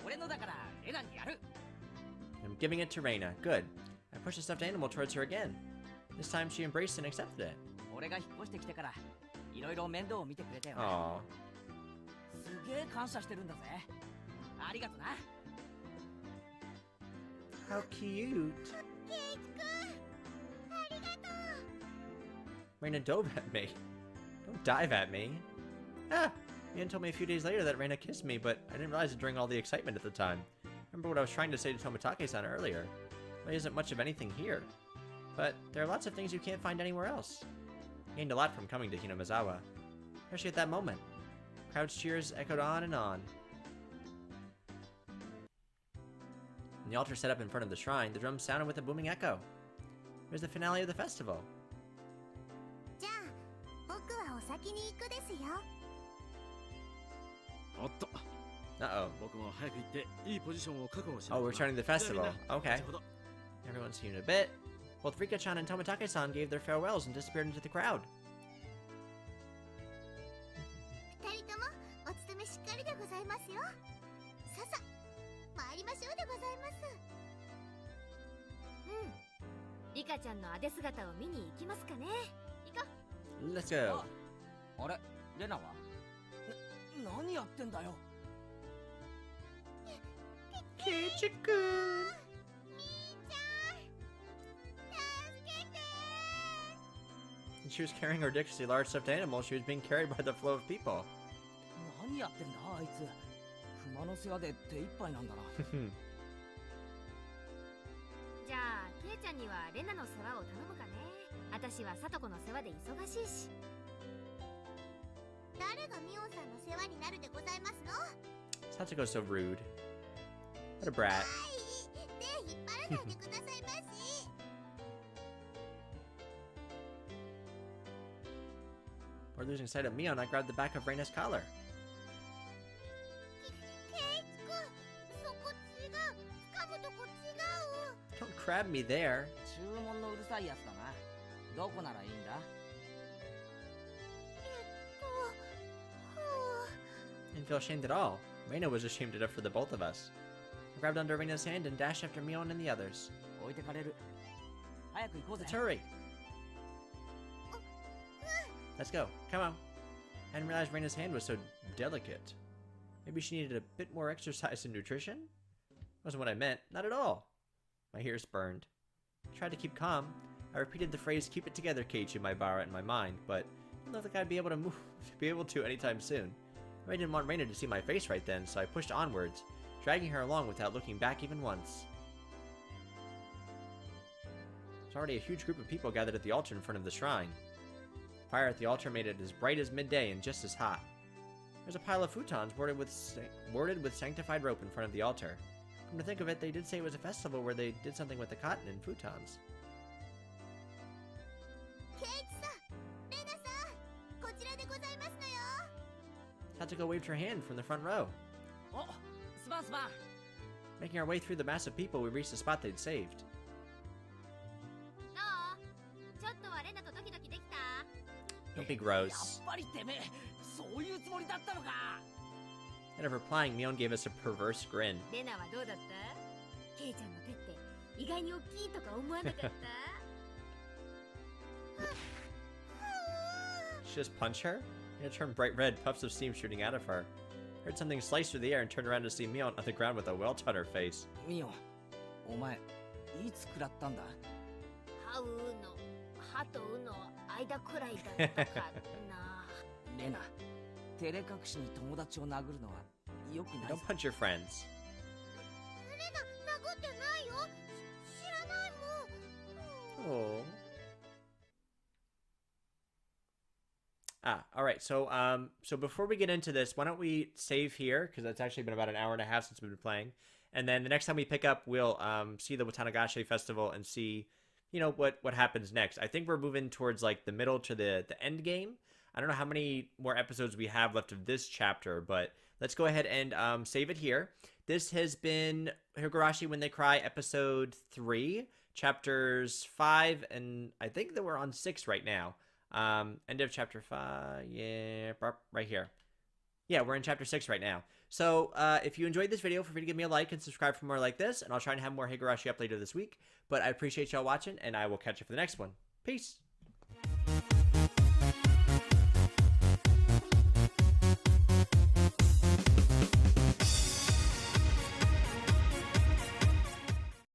俺のだからレナにやる。 I'm giving it to Reina. Good. I pushed the stuffed animal towards her again. This time she embraced and accepted it. 俺が引っ越してきてからいろいろ面倒を見てくれたよな。 Aww. すげえ感謝してるんだぜ。ありがとな。 How cute. ケイイチくん、ありがとう。 Reina dove at me. Don't dive at me. Ah! Ian told me a few days later that Reina kissed me, but I didn't realize it during all the excitement at the time. Remember what I was trying to say to Tomitake-san earlier. There isn't much of anything here. But there are lots of things you can't find anywhere else. Gained a lot from coming to Hinamizawa. Especially at that moment. Crowd's cheers echoed on and on. When the altar set up in front of the shrine, the drums sounded with a booming echo. It was the finale of the festival. じゃあ僕はお先に行くですよ。おっと。 Uh-oh. 僕も早く行っていいポジションを確保しな Oh, い we're とな。 turning the festival. じゃあみんな、 Okay. 後ほど。 Everyone's seen in a bit. Both Rika-chan and Tomitake-san gave their farewells and disappeared into the crowd. 二人ともお勤めしっかりでございますよ。ささ参りましょうでございます。リカちゃんのあで姿を見に行きますかね。行こ Let's go. あれレナは何やってんだよ。 Kichi-kun. みーちゃん、助けて。 She was carrying a ridiculously large stuffed animal. She was being carried by the flow of people. 何やってんだあいつ。熊の世話で手一杯なんだな。う。じゃあケイちゃんにはレナの世話を頼むかね。私はサトコの世話で忙しいし。誰がミオンさんの世話になるでございますの？ Satsuko's so rude. What a brat. はい、手引っ張らないでくださいまし。 Before losing sight of Mion, I grabbed the back of Reina's collar. ケ grab me there. 注文のうるさいやつだな。どこならいいんだ？ Didn't feel ashamed at all. Reina was ashamed enough for the both of us. I grabbed onto Reina's hand and dashed after Mion and the others. 置いてかれる。早く行こうぜ。 Let's hurry. Let's go. Come on. I didn't realize Reina's hand was so delicate. Maybe she needed a bit more exercise and nutrition? Wasn't what I meant. Not at all. My ears burned. I tried to keep calm. I repeated the phrase "keep it together, Keiichi Maibara" in my mind, but I didn't think I'd be able to anytime soon. I didn't want Reina to see my face right then, so I pushed onwards, dragging her along without looking back even once. There's already a huge group of people gathered at the altar in front of the shrine. The fire at the altar made it as bright as midday and just as hot. There's a pile of futons boarded with sanctified rope in front of the altar. Come to think of it, they did say it was a festival where they did something with the cotton and futons. Satsuko waved her hand from the front row. お、すまんすまん。 Making our way through the mass of people, we reached the spot they'd saved. どう？ちょっとはレナとドキドキできた？ Don't be や gross. っぱりてめえ、そういうつもりだったのか。 Instead of replying, Mion gave us a perverse grin. レナはどうだった？ケイちゃんの手って意外に大きいとか思わなかった？ She just punch her? It turned bright red, puffs of steam shooting out of her. Heard something slice through the air and turned around to see Mion on the ground with a welt on her face. ミオ、お前いつ食らったんだ？ハウのハとウの間くらいだったかな。レナ、照れ隠しに友達を殴るのは良くない。 Don't punch your friends. レナ、殴ってないよ。知らないもん。 Oh. Alright, so before we get into this, why don't we save here, because it's actually been about an hour and a half since we've been playing, and then the next time we pick up, we'll see the Watanagashi Festival and see, you know, what happens next. I think we're moving towards, like, the middle to the end game. I don't know how many more episodes we have left of this chapter, but let's go ahead and save it here. This has been Higurashi When They Cry, Episode 3, Chapters 5, and I think that we're on 6 right now. End of chapter 5, yeah, right here. Yeah, we're in chapter 6 right now. So, if you enjoyed this video, feel free to give me a like and subscribe for more like this, and I'll try and have more Higurashi up later this week. But I appreciate y'all watching, and I will catch you for the next one. Peace!